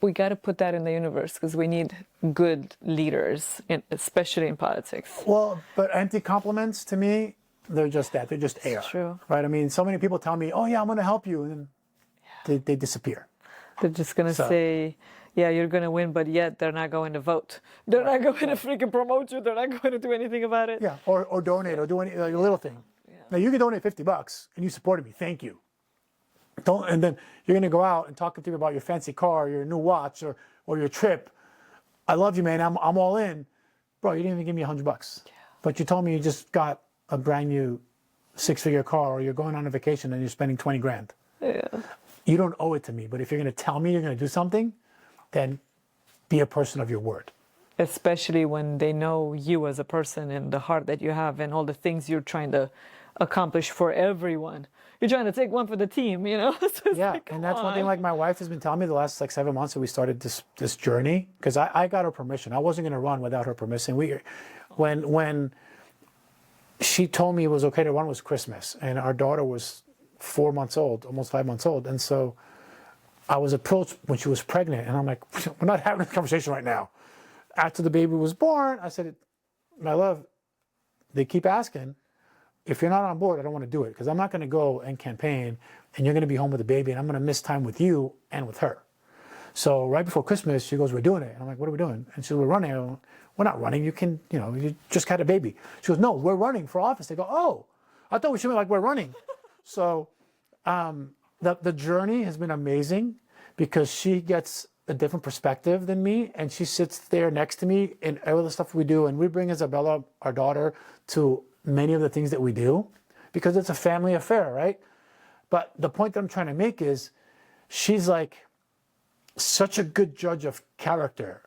we gotta put that in the universe because we need good leaders, especially in politics. Well, but empty compliments to me, they're just that. They're just air. True. Right? I mean, so many people tell me, oh, yeah, I'm going to help you. And then they disappear. They're just gonna say, yeah, you're gonna win, but yet they're not going to vote. They're not going to freaking promote you. They're not going to do anything about it. Yeah, or donate or do any like a little thing. Yeah. Now, you can donate $50 and you supported me. Thank you. And then you're going to go out and talk to me about your fancy car, your new watch, or your trip. I love you, man. I'm all in. Bro, you didn't even give me $100. Yeah. But you told me you just got a brand new 6-figure car, or you're going on a vacation and you're spending 20 grand. Yeah. You don't owe it to me. But if you're going to tell me you're going to do something, then be a person of your word. Especially when they know you as a person and the heart that you have and all the things you're trying to accomplish for everyone. You're trying to take one for the team, you know? So yeah, like, and that's one thing like my wife has been telling me the last 7 months that we started this journey, because I got her permission. I wasn't going to run without her permission. When she told me it was okay to run was Christmas, and our daughter was 4 months old, almost 5 months old, and so I was approached when she was pregnant, and I'm like, we're not having this conversation right now. After the baby was born, I said, my love, they keep asking. If you're not on board, I don't want to do it, because I'm not going to go and campaign and you're going to be home with the baby and I'm going to miss time with you and with her. So right before Christmas, she goes, we're doing it. And I'm like, what are we doing? And she goes, we're running. I go, we're not running. You just had a baby. She goes, no, we're running for office. They go, oh, I thought we should be like, we're running. So the journey has been amazing because she gets a different perspective than me, and she sits there next to me in all the stuff we do, and we bring Isabella, our daughter, to many of the things that we do because it's a family affair, right? But the point that I'm trying to make is she's like such a good judge of character.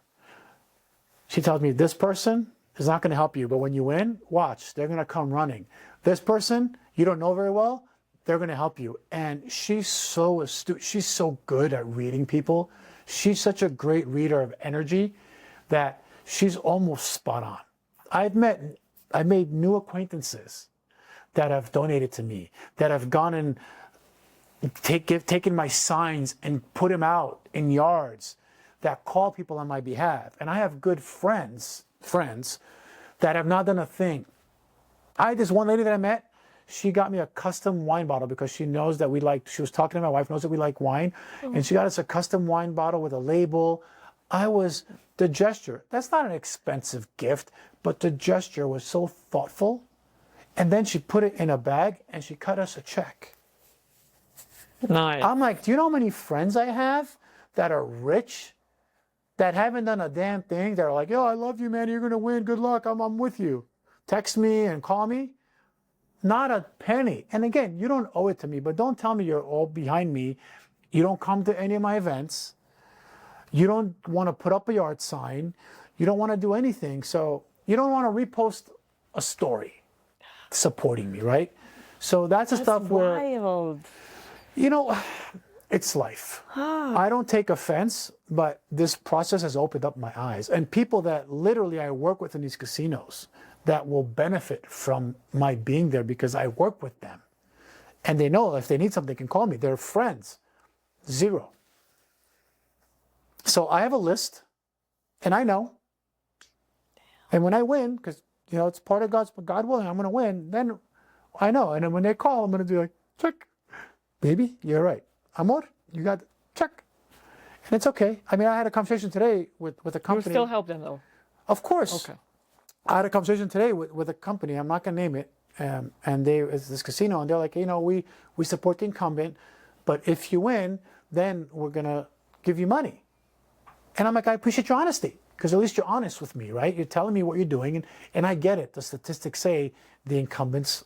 She tells me, this person is not going to help you, but when you win, watch, they're going to come running. This person you don't know very well, they're going to help you. And she's so astute. She's so good at reading people. She's such a great reader of energy that she's almost spot on. I made new acquaintances that have donated to me, that have gone and taken my signs and put them out in yards, that call people on my behalf. And I have good friends that have not done a thing. I had this one lady that I met, she got me a custom wine bottle because she knows that she was talking to my wife, knows that we like wine. And she got us a custom wine bottle with a label. The gesture, that's not an expensive gift, but the gesture was so thoughtful. And then she put it in a bag and she cut us a check. Nice. I'm like, do you know how many friends I have that are rich, that haven't done a damn thing? They're like, yo, I love you, man. You're going to win. Good luck. I'm with you. Text me and call me. Not a penny. And again, you don't owe it to me, but don't tell me you're all behind me. You don't come to any of my events. You don't want to put up a yard sign. You don't want to do anything. So you don't want to repost a story supporting me, right? So that's the stuff wild. where, it's life. I don't take offense, but this process has opened up my eyes. And people that literally I work with in these casinos that will benefit from my being there because I work with them. And they know if they need something, they can call me. They're friends. Zero. So I have a list, and I know. And when I win, because, it's part of God willing, I'm going to win, then I know. And then when they call, I'm going to be like, check. Baby, you're right. Amor, you got check. And it's okay. I mean, I had a conversation today with a company. You still help them, though? Of course. Okay. I had a conversation today with a company. I'm not going to name it. And it's this casino, and they're like, we support the incumbent, but if you win, then we're going to give you money. And I'm like, I appreciate your honesty, because at least you're honest with me, right? You're telling me what you're doing, and I get it. The statistics say the incumbents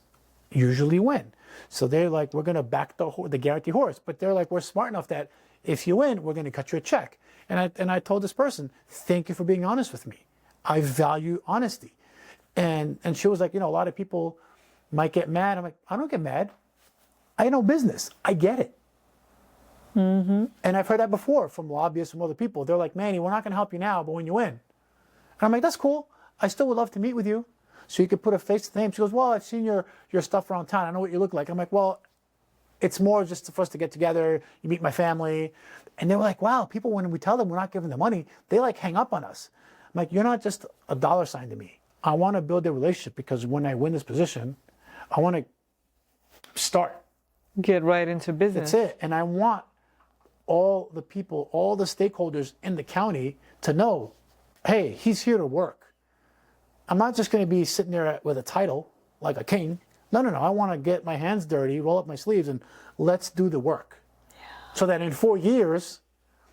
usually win. So they're like, we're going to back the guarantee horse. But they're like, we're smart enough that if you win, we're going to cut you a check. And I told this person, thank you for being honest with me. I value honesty. And she was like, a lot of people might get mad. I'm like, I don't get mad. I know business. I get it. Mm-hmm. And I've heard that before from lobbyists, from other people. They're like, Manny, we're not going to help you now, but when you win. And I'm like, that's cool. I still would love to meet with you so you could put a face to the name. She goes, well, I've seen your stuff around town. I know what you look like. I'm like, well, it's more just for us to get together. You meet my family. And they were like, wow, people, when we tell them we're not giving them money, they like hang up on us. I'm like, you're not just a dollar sign to me. I want to build a relationship because when I win this position, I want to start. Get right into business. That's it. And I want all the people, all the stakeholders in the county to know, hey, he's here to work. I'm not just going to be sitting there with a title like a king. No. I want to get my hands dirty, roll up my sleeves, and let's do the work. Yeah. So that in 4 years,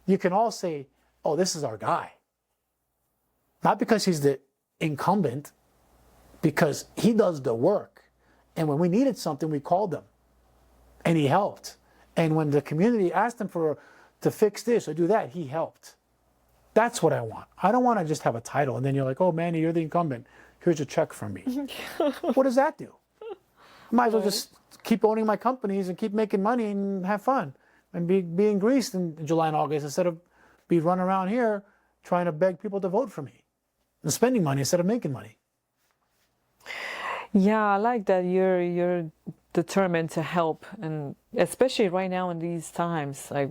you can all say, oh, this is our guy. Not because he's the incumbent, because he does the work. And when we needed something, we called him. And he helped. And when the community asked him to fix this or do that, he helped. That's what I want. I don't want to just have a title and then you're like, oh, Manny, you're the incumbent. Here's a check from me. What does that do? Might as well just keep owning my companies and keep making money and have fun and be in Greece in July and August instead of be running around here trying to beg people to vote for me and spending money instead of making money. Yeah, I like that you're determined to help, and especially right now in these times, like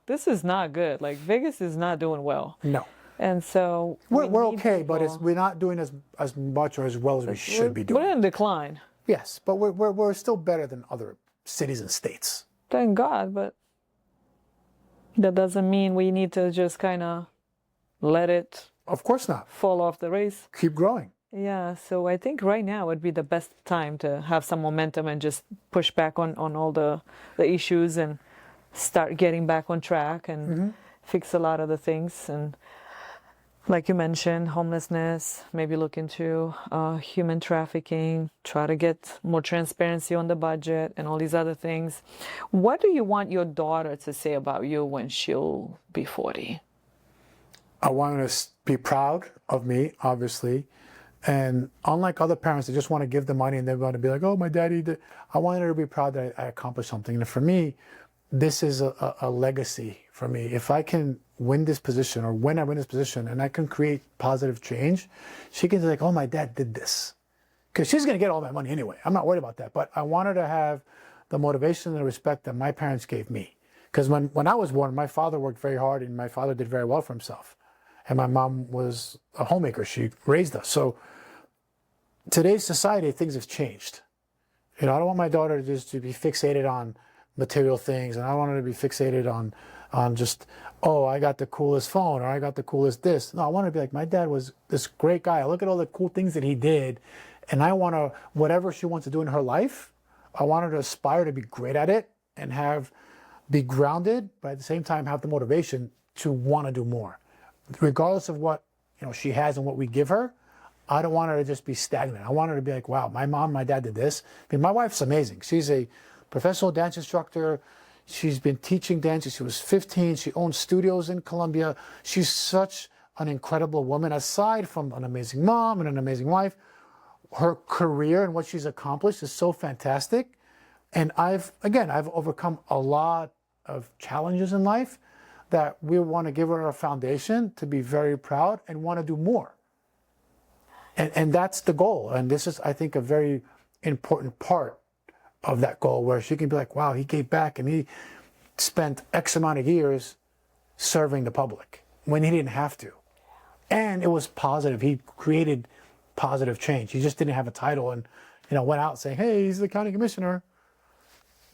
this is not good. Like Vegas is not doing well. No. And so we're okay, but we're not doing as much or as well as we should be doing. We're in decline. Yes, but we're still better than other cities and states. Thank God, but that doesn't mean we need to just kind of let it. Of course not. Fall off the race. Keep growing. Yeah, so I think right now would be the best time to have some momentum and just push back on all the issues and start getting back on track and fix a lot of the things. And like you mentioned, homelessness, maybe look into human trafficking, try to get more transparency on the budget and all these other things. What do you want your daughter to say about you when she'll be 40? I want her to be proud of me, obviously. And unlike other parents that just want to give the money and they want to be like, oh, my daddy did. I want her to be proud that I accomplished something. And for me, this is a legacy for me. If I can win this position, or when I win this position and I can create positive change, she can be like, oh, my dad did this. Because she's going to get all that money anyway. I'm not worried about that. But I want her to have the motivation and the respect that my parents gave me. Because when I was born, my father worked very hard and my father did very well for himself. And my mom was a homemaker. She raised us. So today's society, things have changed. I don't want my daughter just to be fixated on material things, and I don't want her to be fixated on just, oh, I got the coolest phone, or I got the coolest this. No, I want her to be like, my dad was this great guy. Look at all the cool things that he did. And I want to, whatever she wants to do in her life, I want her to aspire to be great at it and be grounded, but at the same time have the motivation to want to do more. Regardless of what she has and what we give her, I don't want her to just be stagnant. I want her to be like, wow, my mom, my dad did this. I mean, my wife's amazing. She's a professional dance instructor. She's been teaching dance since she was 15. She owns studios in Colombia. She's such an incredible woman. Aside from an amazing mom and an amazing wife, her career and what she's accomplished is so fantastic. And I've overcome a lot of challenges in life that we want to give her a foundation to be very proud and want to do more. And that's the goal. And this is, I think, a very important part of that goal, where she can be like, wow, he gave back and he spent X amount of years serving the public when he didn't have to. And it was positive. He created positive change. He just didn't have a title and went out saying, hey, he's the county commissioner.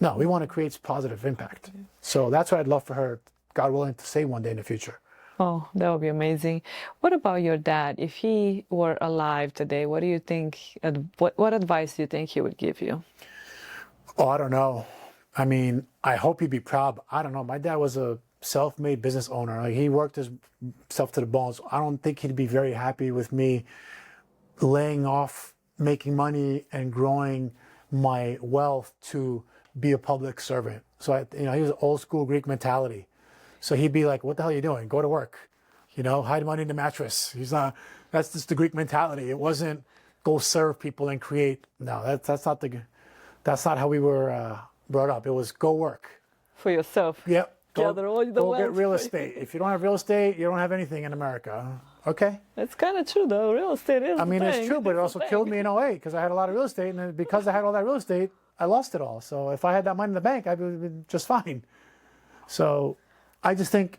No, we want to create positive impact. So that's what I'd love for her, God willing, to say one day in the future. Oh, that would be amazing. What about your dad? If he were alive today, what do you think, what advice do you think he would give you? Oh, I don't know. I mean, I hope he'd be proud. But I don't know. My dad was a self-made business owner. Like, he worked himself to the bones. I don't think he'd be very happy with me laying off, making money, and growing my wealth to be a public servant. So, he was an old school Greek mentality. So he'd be like, what the hell are you doing? Go to work. Hide money in the mattress. That's just the Greek mentality. It wasn't go serve people and create. No, that's not how we were brought up. It was go work. For yourself. Yep. Gather all the go wealth. Get real estate. If you don't have real estate, you don't have anything in America. Okay? It's kind of true, though. Real estate is I mean, it's true, but it also killed me in 08 because I had a lot of real estate. And then because I had all that real estate, I lost it all. So if I had that money in the bank, I would have been just fine. So I just think,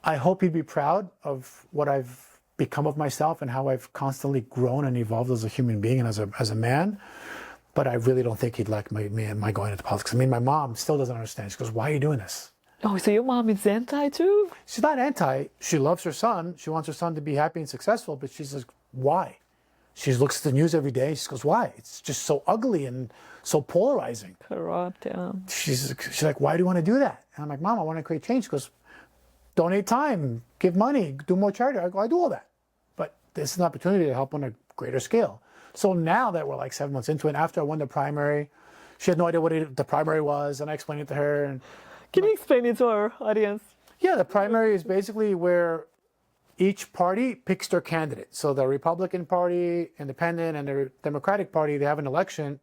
I hope he'd be proud of what I've become of myself and how I've constantly grown and evolved as a human being and as a man. But I really don't think he'd like my going into politics. I mean, my mom still doesn't understand. She goes, why are you doing this? Oh, so your mom is anti too? She's not anti. She loves her son. She wants her son to be happy and successful. But she says, why? She looks at the news every day. She goes, why? It's just so ugly and so polarizing. Corrupt, yeah. She's like, why do you want to do that? And I'm like, Mom, I want to create change. She goes, donate time, give money, do more charity. I go, I do all that. But this is an opportunity to help on a greater scale. So now that we're like 7 months into it, after I won the primary, she had no idea what the primary was, and I explained it to her. And can you explain it to our audience? Yeah, the primary is basically where each party picks their candidate. So the Republican Party, Independent, and the Democratic Party, they have an election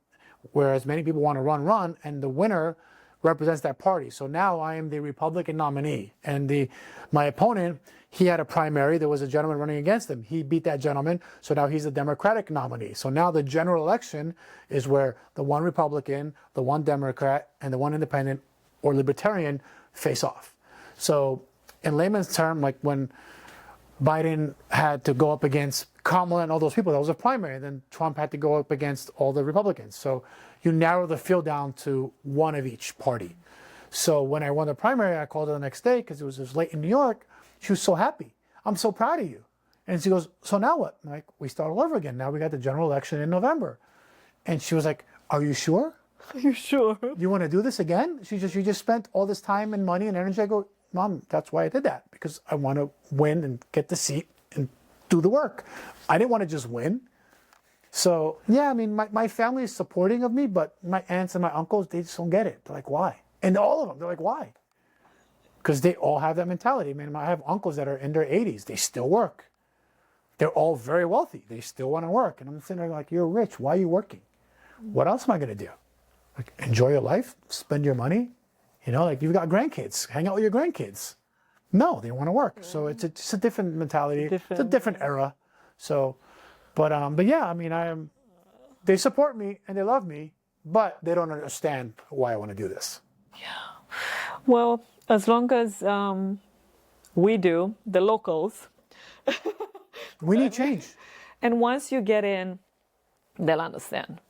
where as many people want to run, and the winner represents that party. So now I am the Republican nominee, and my opponent, he had a primary. There was a gentleman running against him. He beat that gentleman, so now he's the Democratic nominee. So now the general election is where the one Republican, the one Democrat, and the one Independent or Libertarian face off. So in layman's term, like when Biden had to go up against Kamala and all those people, that was a primary. Then Trump had to go up against all the Republicans. So you narrow the field down to one of each party. So when I won the primary, I called her the next day because it was late in New York. She was so happy. I'm so proud of you. And she goes, so now what? I'm like, we start all over again. Now we got the general election in November. And she was like, are you sure? Are you sure? You want to do this again? You just spent all this time and money and energy. I go, Mom, that's why I did that, because I want to win and get the seat and do the work. I didn't want to just win. So yeah, I mean, my family is supporting of me, but my aunts and my uncles, they just don't get it. They're like, why? And all of them, they're like, why? Because they all have that mentality. I mean, I have uncles that are in their 80s. They still work. They're all very wealthy. They still want to work. And I'm sitting there like, you're rich. Why are you working? What else am I going to do? Like, enjoy your life, spend your money. You know, like, you've got grandkids, hang out with your grandkids. No, they want to work. So it's just a different mentality. It's a different era. So, but yeah, I mean, they support me and they love me, but they don't understand why I want to do this. Yeah. Well, as long as we do, the locals. We need change. And once you get in, they'll understand.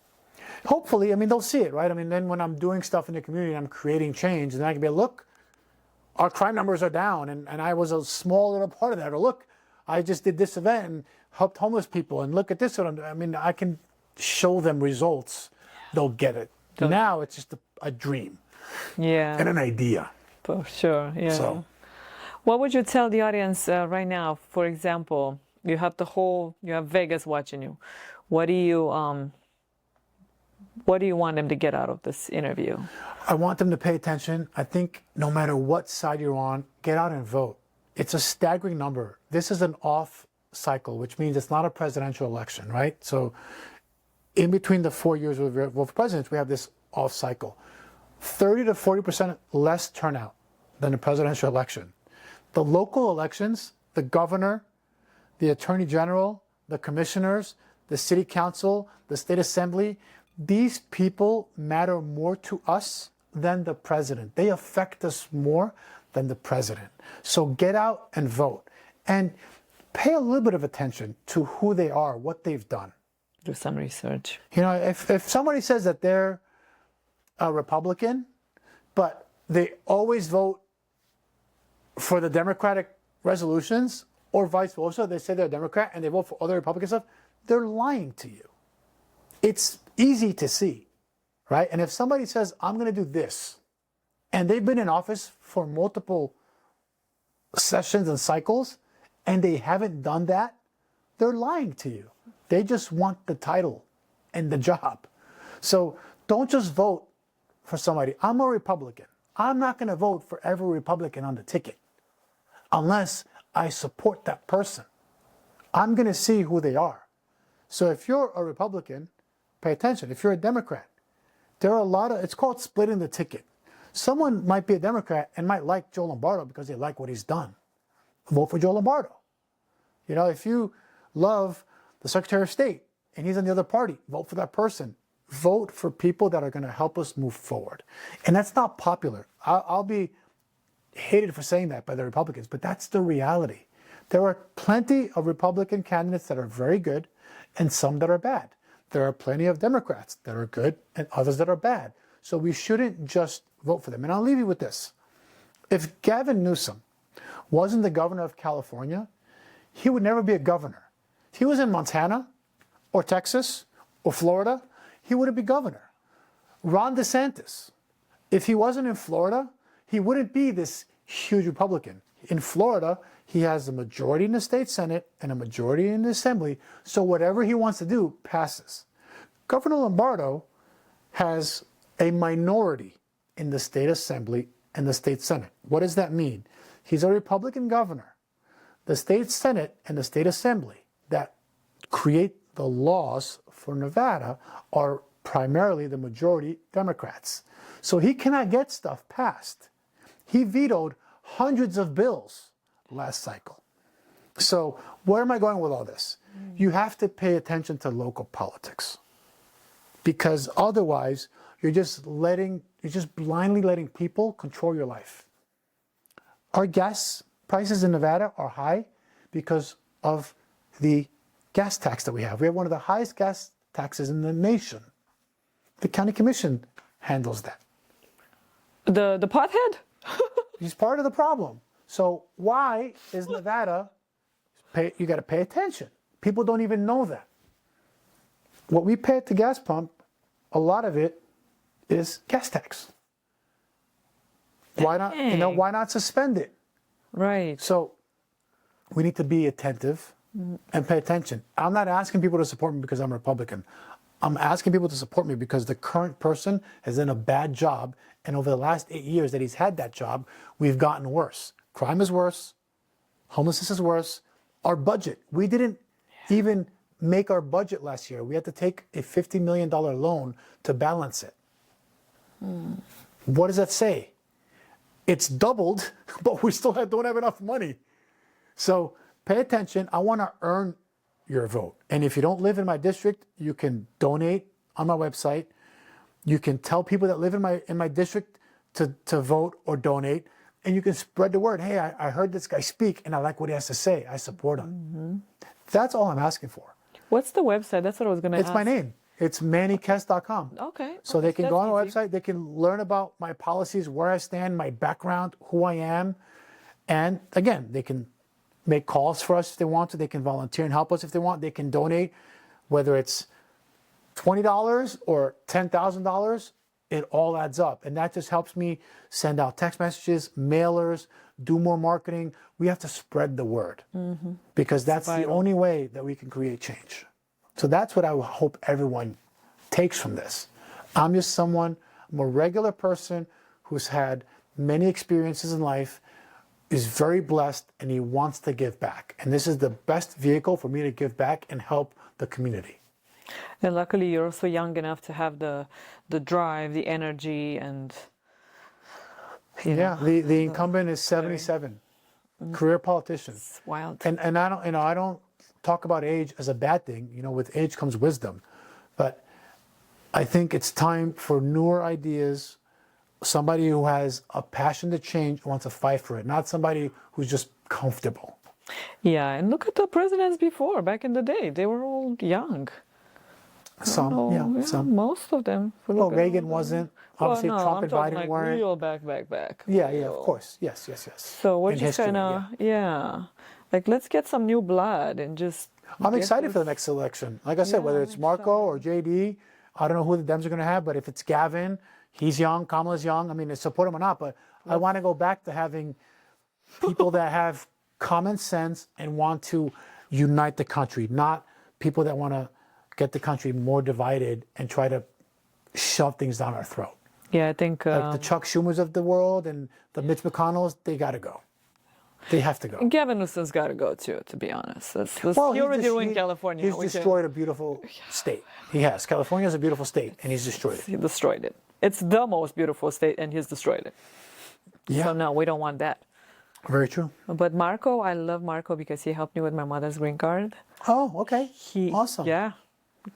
Hopefully, I mean, they'll see it, right? I mean, then when I'm doing stuff in the community, I'm creating change, and I can be, look, our crime numbers are down, and I was a small little part of that. Or look, I just did this event and helped homeless people, and look at this. I mean, I can show them results. They'll get it. Now it's just a dream. Yeah. And an idea. For sure, yeah. So, what would you tell the audience right now? For example, you have Vegas watching you. What do you want them to get out of this interview? I want them to pay attention. I think no matter what side you're on, get out and vote. It's a staggering number. This is an off cycle, which means it's not a presidential election, right? So in between the 4 years we vote for presidents, we have this off cycle. 30 to 40% less turnout than the presidential election. The local elections, the governor, the attorney general, the commissioners, the city council, the state assembly, these people matter more to us than the president. They affect us more than the president. So get out and vote. And pay a little bit of attention to who they are, what they've done. Do some research. You know, if somebody says that they're a Republican, but they always vote for the Democratic resolutions, or vice versa, they say they're a Democrat and they vote for other Republican stuff, they're lying to you. It's easy to see, right? And if somebody says, I'm going to do this, and they've been in office for multiple sessions and cycles, and they haven't done that, they're lying to you. They just want the title and the job. So don't just vote for somebody. I'm a Republican. I'm not going to vote for every Republican on the ticket unless I support that person. I'm going to see who they are. So if you're a Republican, pay attention. If you're a Democrat, there are a lot of, it's called splitting the ticket. Someone might be a Democrat and might like Joe Lombardo because they like what he's done. Vote for Joe Lombardo. You know, if you love the Secretary of State and he's in the other party, vote for that person. Vote for people that are going to help us move forward. And that's not popular. I'll be hated for saying that by the Republicans, but that's the reality. There are plenty of Republican candidates that are very good and some that are bad. There are plenty of Democrats that are good and others that are bad. So we shouldn't just vote for them. And I'll leave you with this. If Gavin Newsom wasn't the governor of California, he would never be a governor. If he was in Montana or Texas or Florida, he wouldn't be governor. Ron DeSantis, if he wasn't in Florida, he wouldn't be this huge Republican. In Florida, he has a majority in the state Senate and a majority in the Assembly, so whatever he wants to do passes. Governor Lombardo has a minority in the state Assembly and the state Senate. What does that mean? He's a Republican governor. The state Senate and the state Assembly that create the laws for Nevada are primarily the majority Democrats. So he cannot get stuff passed. He vetoed hundreds of bills last cycle. So where am I going with all this? You have to pay attention to local politics, because otherwise you're just blindly letting people control your life. Our gas prices in Nevada are high because of the gas tax that we have. We have one of the highest gas taxes in the nation. The county commission handles that. The pothead? He's part of the problem. So why is Nevada pay attention. People don't even know that. What we pay at the gas pump, a lot of it is gas tax. Why not? Why not suspend it? Right. So we need to be attentive and pay attention. I'm not asking people to support me because I'm a Republican. I'm asking people to support me because the current person has done a bad job, and over the last 8 years that he's had that job, we've gotten worse. Crime is worse. Homelessness is worse. Our budget, we didn't even make our budget last year. We had to take a $50 million loan to balance it. What does that say? It's doubled, but we still don't have enough money. So pay attention. I want to earn your vote. And if you don't live in my district, you can donate on my website. You can tell people that live in my district to vote or donate. And you can spread the word. Hey, I heard this guy speak and I like what he has to say. I support him. That's all I'm asking for. What's the website? That's what I was going to ask. It's my name. It's mannykess.com. Okay. So they can go on our easy. website. They can learn about my policies, where I stand, my background, who I am. And again, they can make calls for us if they want to. They can volunteer and help us if they want. They can donate, whether it's $20 or $10,000. It all adds up. And that just helps me send out text messages, mailers, do more marketing. We have to spread the word because that's the only way that we can create change. So that's what I hope everyone takes from this. I'm just I'm a regular person who's had many experiences in life, is very blessed, and he wants to give back. And this is the best vehicle for me to give back and help the community. And luckily, you're also young enough to have the drive, the energy, and the incumbent is 77, career politician. It's wild. And I don't talk about age as a bad thing. With age comes wisdom, but I think it's time for newer ideas. Somebody who has a passion to change, wants to fight for it, not somebody who's just comfortable. Yeah, and look at the presidents before, back in the day. They were all young. Some. Most of them. Well, Reagan wasn't. Obviously, Trump and Biden like weren't. Real back. Yeah, of course. Yes. So we're In just history, kind of, like, let's get some new blood and just. I'm excited for the next election. Like I said, whether it's Marco or JD, I don't know who the Dems are going to have, but if it's Gavin, he's young, Kamala's young. I mean, support him or not, but I want to go back to having people that have common sense and want to unite the country, not people that want to get the country more divided and try to shove things down our throat. Yeah, I think Like the Chuck Schumers of the world and the Mitch McConnells, they got to go. They have to go. Gavin Newsom's got to go too, to be honest. He already ruined California. He's destroyed a beautiful state. He has. California is a beautiful state, and he's destroyed it. He destroyed it. It's the most beautiful state, and he's destroyed it. Yeah. So no, we don't want that. Very true. But Marco, I love Marco because he helped me with my mother's green card. Oh, okay. Awesome. Yeah. He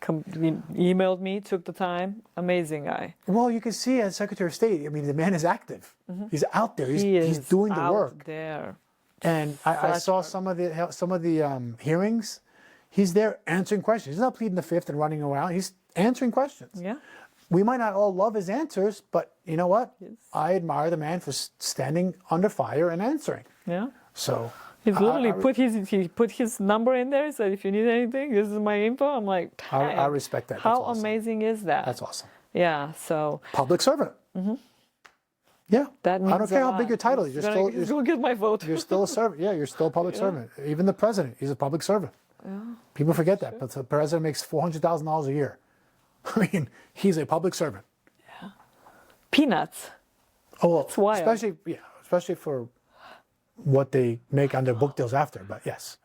emailed me, took the time. Amazing guy. Well, you can see as Secretary of State, I mean, the man is active. He's out there. He's doing the work. There. And I saw some of the hearings. He's there answering questions. He's not pleading the fifth and running around. He's answering questions. Yeah. We might not all love his answers, but you know what? Yes. I admire the man for standing under fire and answering. Yeah. So he's literally put his number in there. Said, if you need anything, this is my info. I'm like, I respect that. How awesome. amazing is that? That's awesome. Yeah. So public servant. Yeah. That means I don't care how big your title is. You're still get my vote. You're still a servant. Yeah, you're still a public servant. Even the president, he's a public servant. Yeah. People forget that, but the president makes $400,000 a year. I mean, he's a public servant. Yeah. Peanuts. Oh, well, that's wild. Especially for what they make on their book deals after. But yes.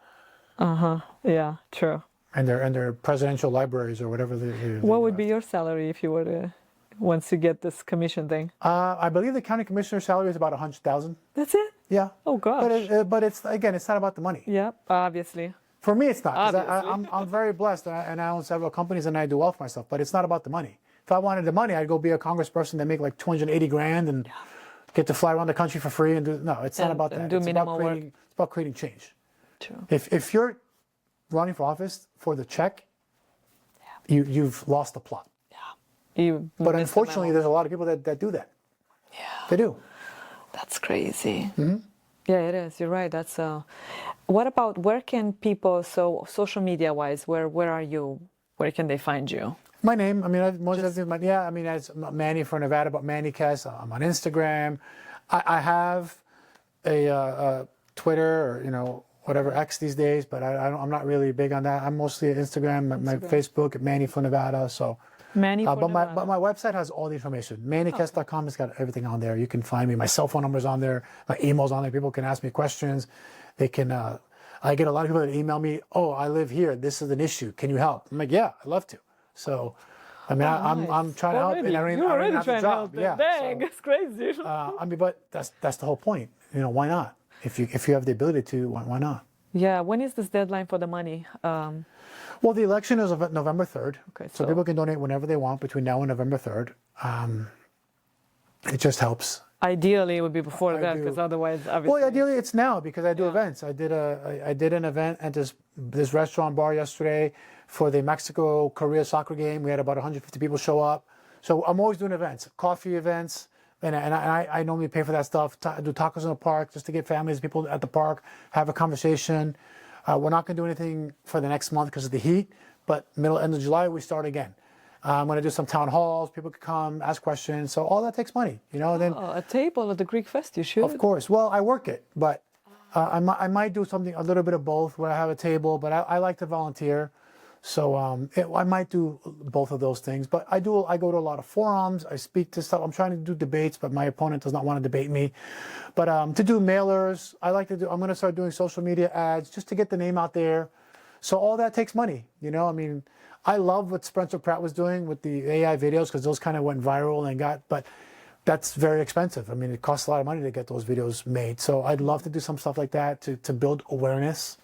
Yeah. True. And their presidential libraries or whatever what would be your salary if you were to, once you get this commission thing? I believe the county commissioner's salary is about $100,000. That's it? Yeah. Oh gosh. But it's it's not about the money. Yeah. Obviously. For me, it's not. 'Cause I'm very blessed, and I own several companies, and I do well for myself. But it's not about the money. If I wanted the money, I'd go be a congressperson that make like $280,000 and get to fly around the country for free and do. No, it's not about that. It's about creating change. True. If you're running for office for the check, you've lost the plot. Yeah. But unfortunately, there's a lot of people that do that. Yeah. They do. That's crazy. Yeah, it is. You're right. That's what about where can people, so social media wise, where are you? Where can they find you? My name, I mean, most of the, yeah, I mean, it's Manny from Nevada, but Manny Kess. I'm on Instagram. I have a Twitter, or whatever, X these days, but I'm not really big on that. I'm mostly at Instagram, my Facebook at Manny from Nevada. So, Manny from Nevada. but my website has all the information. MannyKess.com has got everything on there. You can find me. My cell phone number's on there. My email's on there. People can ask me questions. They can. I get a lot of people that email me. Oh, I live here. This is an issue. Can you help? I'm like, yeah, I'd love to. So, I mean, I'm trying to help, and I don't even have the job. Yeah, dang, it's crazy. I mean, but that's the whole point. Why not? If you have the ability to, why not? Yeah. When is this deadline for the money? Well, the election is November 3rd. Okay, so people can donate whenever they want between now and November 3rd. It just helps. Ideally, it would be before that, because otherwise, obviously. Well, ideally, it's now because I do events. I did an event at this restaurant bar yesterday for the Mexico-Korea soccer game. We had about 150 people show up. So I'm always doing events, coffee events, and I normally pay for that stuff. I do tacos in the park just to get families, people at the park, have a conversation. We're not going to do anything for the next month because of the heat, but end of July, we start again. I'm going to do some town halls. People can come, ask questions. So all that takes money, And then a table at the Greek Fest, you should. Of course. Well, I work it, but I might do something, a little bit of both, where I have a table, but I like to volunteer. So I might do both of those things. But I go to a lot of forums. I speak to stuff. I'm trying to do debates, but my opponent does not want to debate me. But to do mailers, I'm going to start doing social media ads just to get the name out there. So all that takes money, I mean, I love what Spencer Pratt was doing with the AI videos because those kind of went viral but that's very expensive. I mean, it costs a lot of money to get those videos made. So I'd love to do some stuff like that to build awareness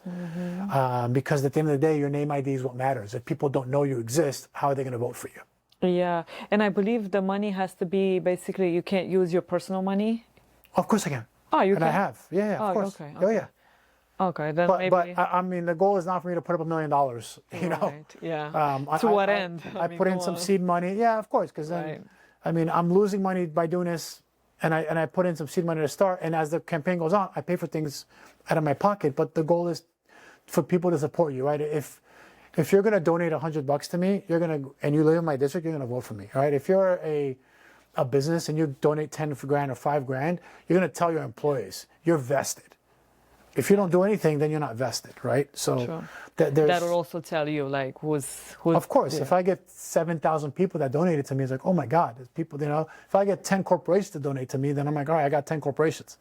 because at the end of the day, your name ID is what matters. If people don't know you exist, how are they going to vote for you? Yeah, and I believe the money has to be basically, you can't use your personal money. Of course I can. Oh, you can? And I have. Yeah, of course. Okay. Oh, yeah. Okay, then But maybe. I mean, the goal is not for me to put up $1 million, Right, yeah. To what end? I put in some seed money. Yeah, of course, because then, Right. I mean, I'm losing money by doing this, and I put in some seed money to start, and as the campaign goes on, I pay for things out of my pocket, but the goal is for people to support you, right? If you're going to donate $100 to me, and you live in my district, you're going to vote for me, right? If you're a business and you donate 10 grand or 5 grand, you're going to tell your employees, you're vested. If you don't do anything, then you're not vested, right? So Sure. that will also tell you like who's. Of course, yeah. if I get 7,000 people that donated to me, it's like, oh my God, there's people, if I get 10 corporations to donate to me, then I'm like, all right, I got 10 corporations.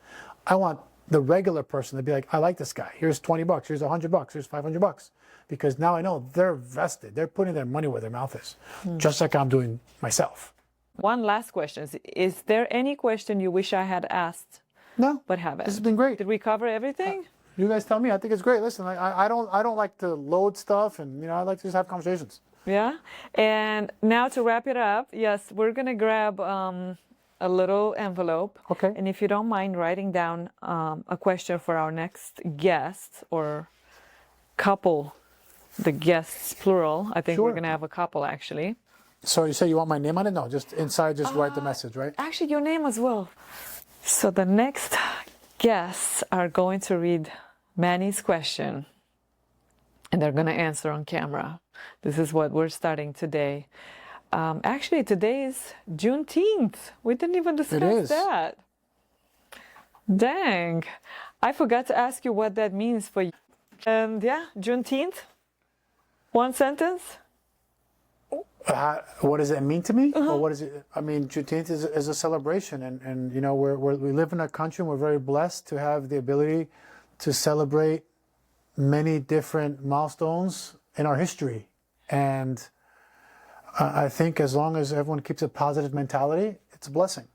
I want the regular person to be like, I like this guy. Here's $20, here's $100, here's $500. Because now I know they're vested. They're putting their money where their mouth is, just like I'm doing myself. One last question. Is there any question you wish I had asked? No, But haven't? this has been great. Did we cover everything? You guys tell me. I think it's great. Listen, I don't like to load stuff, and I like to just have conversations. Yeah. And now to wrap it up, yes, we're going to grab a little envelope. Okay. And if you don't mind writing down a question for our next guest or couple, the guests plural. I think Sure. we're going to have a couple actually. So you say you want my name on it? No, just inside, just write the message, right? Actually, your name as well. So the next guests are going to read Manny's question, and they're going to answer on camera. This is what we're starting today. Actually, today is Juneteenth. We didn't even discuss that. Dang. I forgot to ask you what that means for you. And yeah, Juneteenth. One sentence. What does it mean to me? Or what is it? I mean, Juneteenth is a celebration, and we live in a country and we're very blessed to have the ability to celebrate many different milestones in our history. And I think as long as everyone keeps a positive mentality, it's a blessing.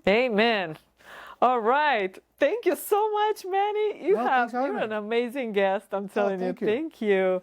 Amen. All right. Thank you so much, Manny. You're an amazing guest. I'm telling you. Thank you. Thank you.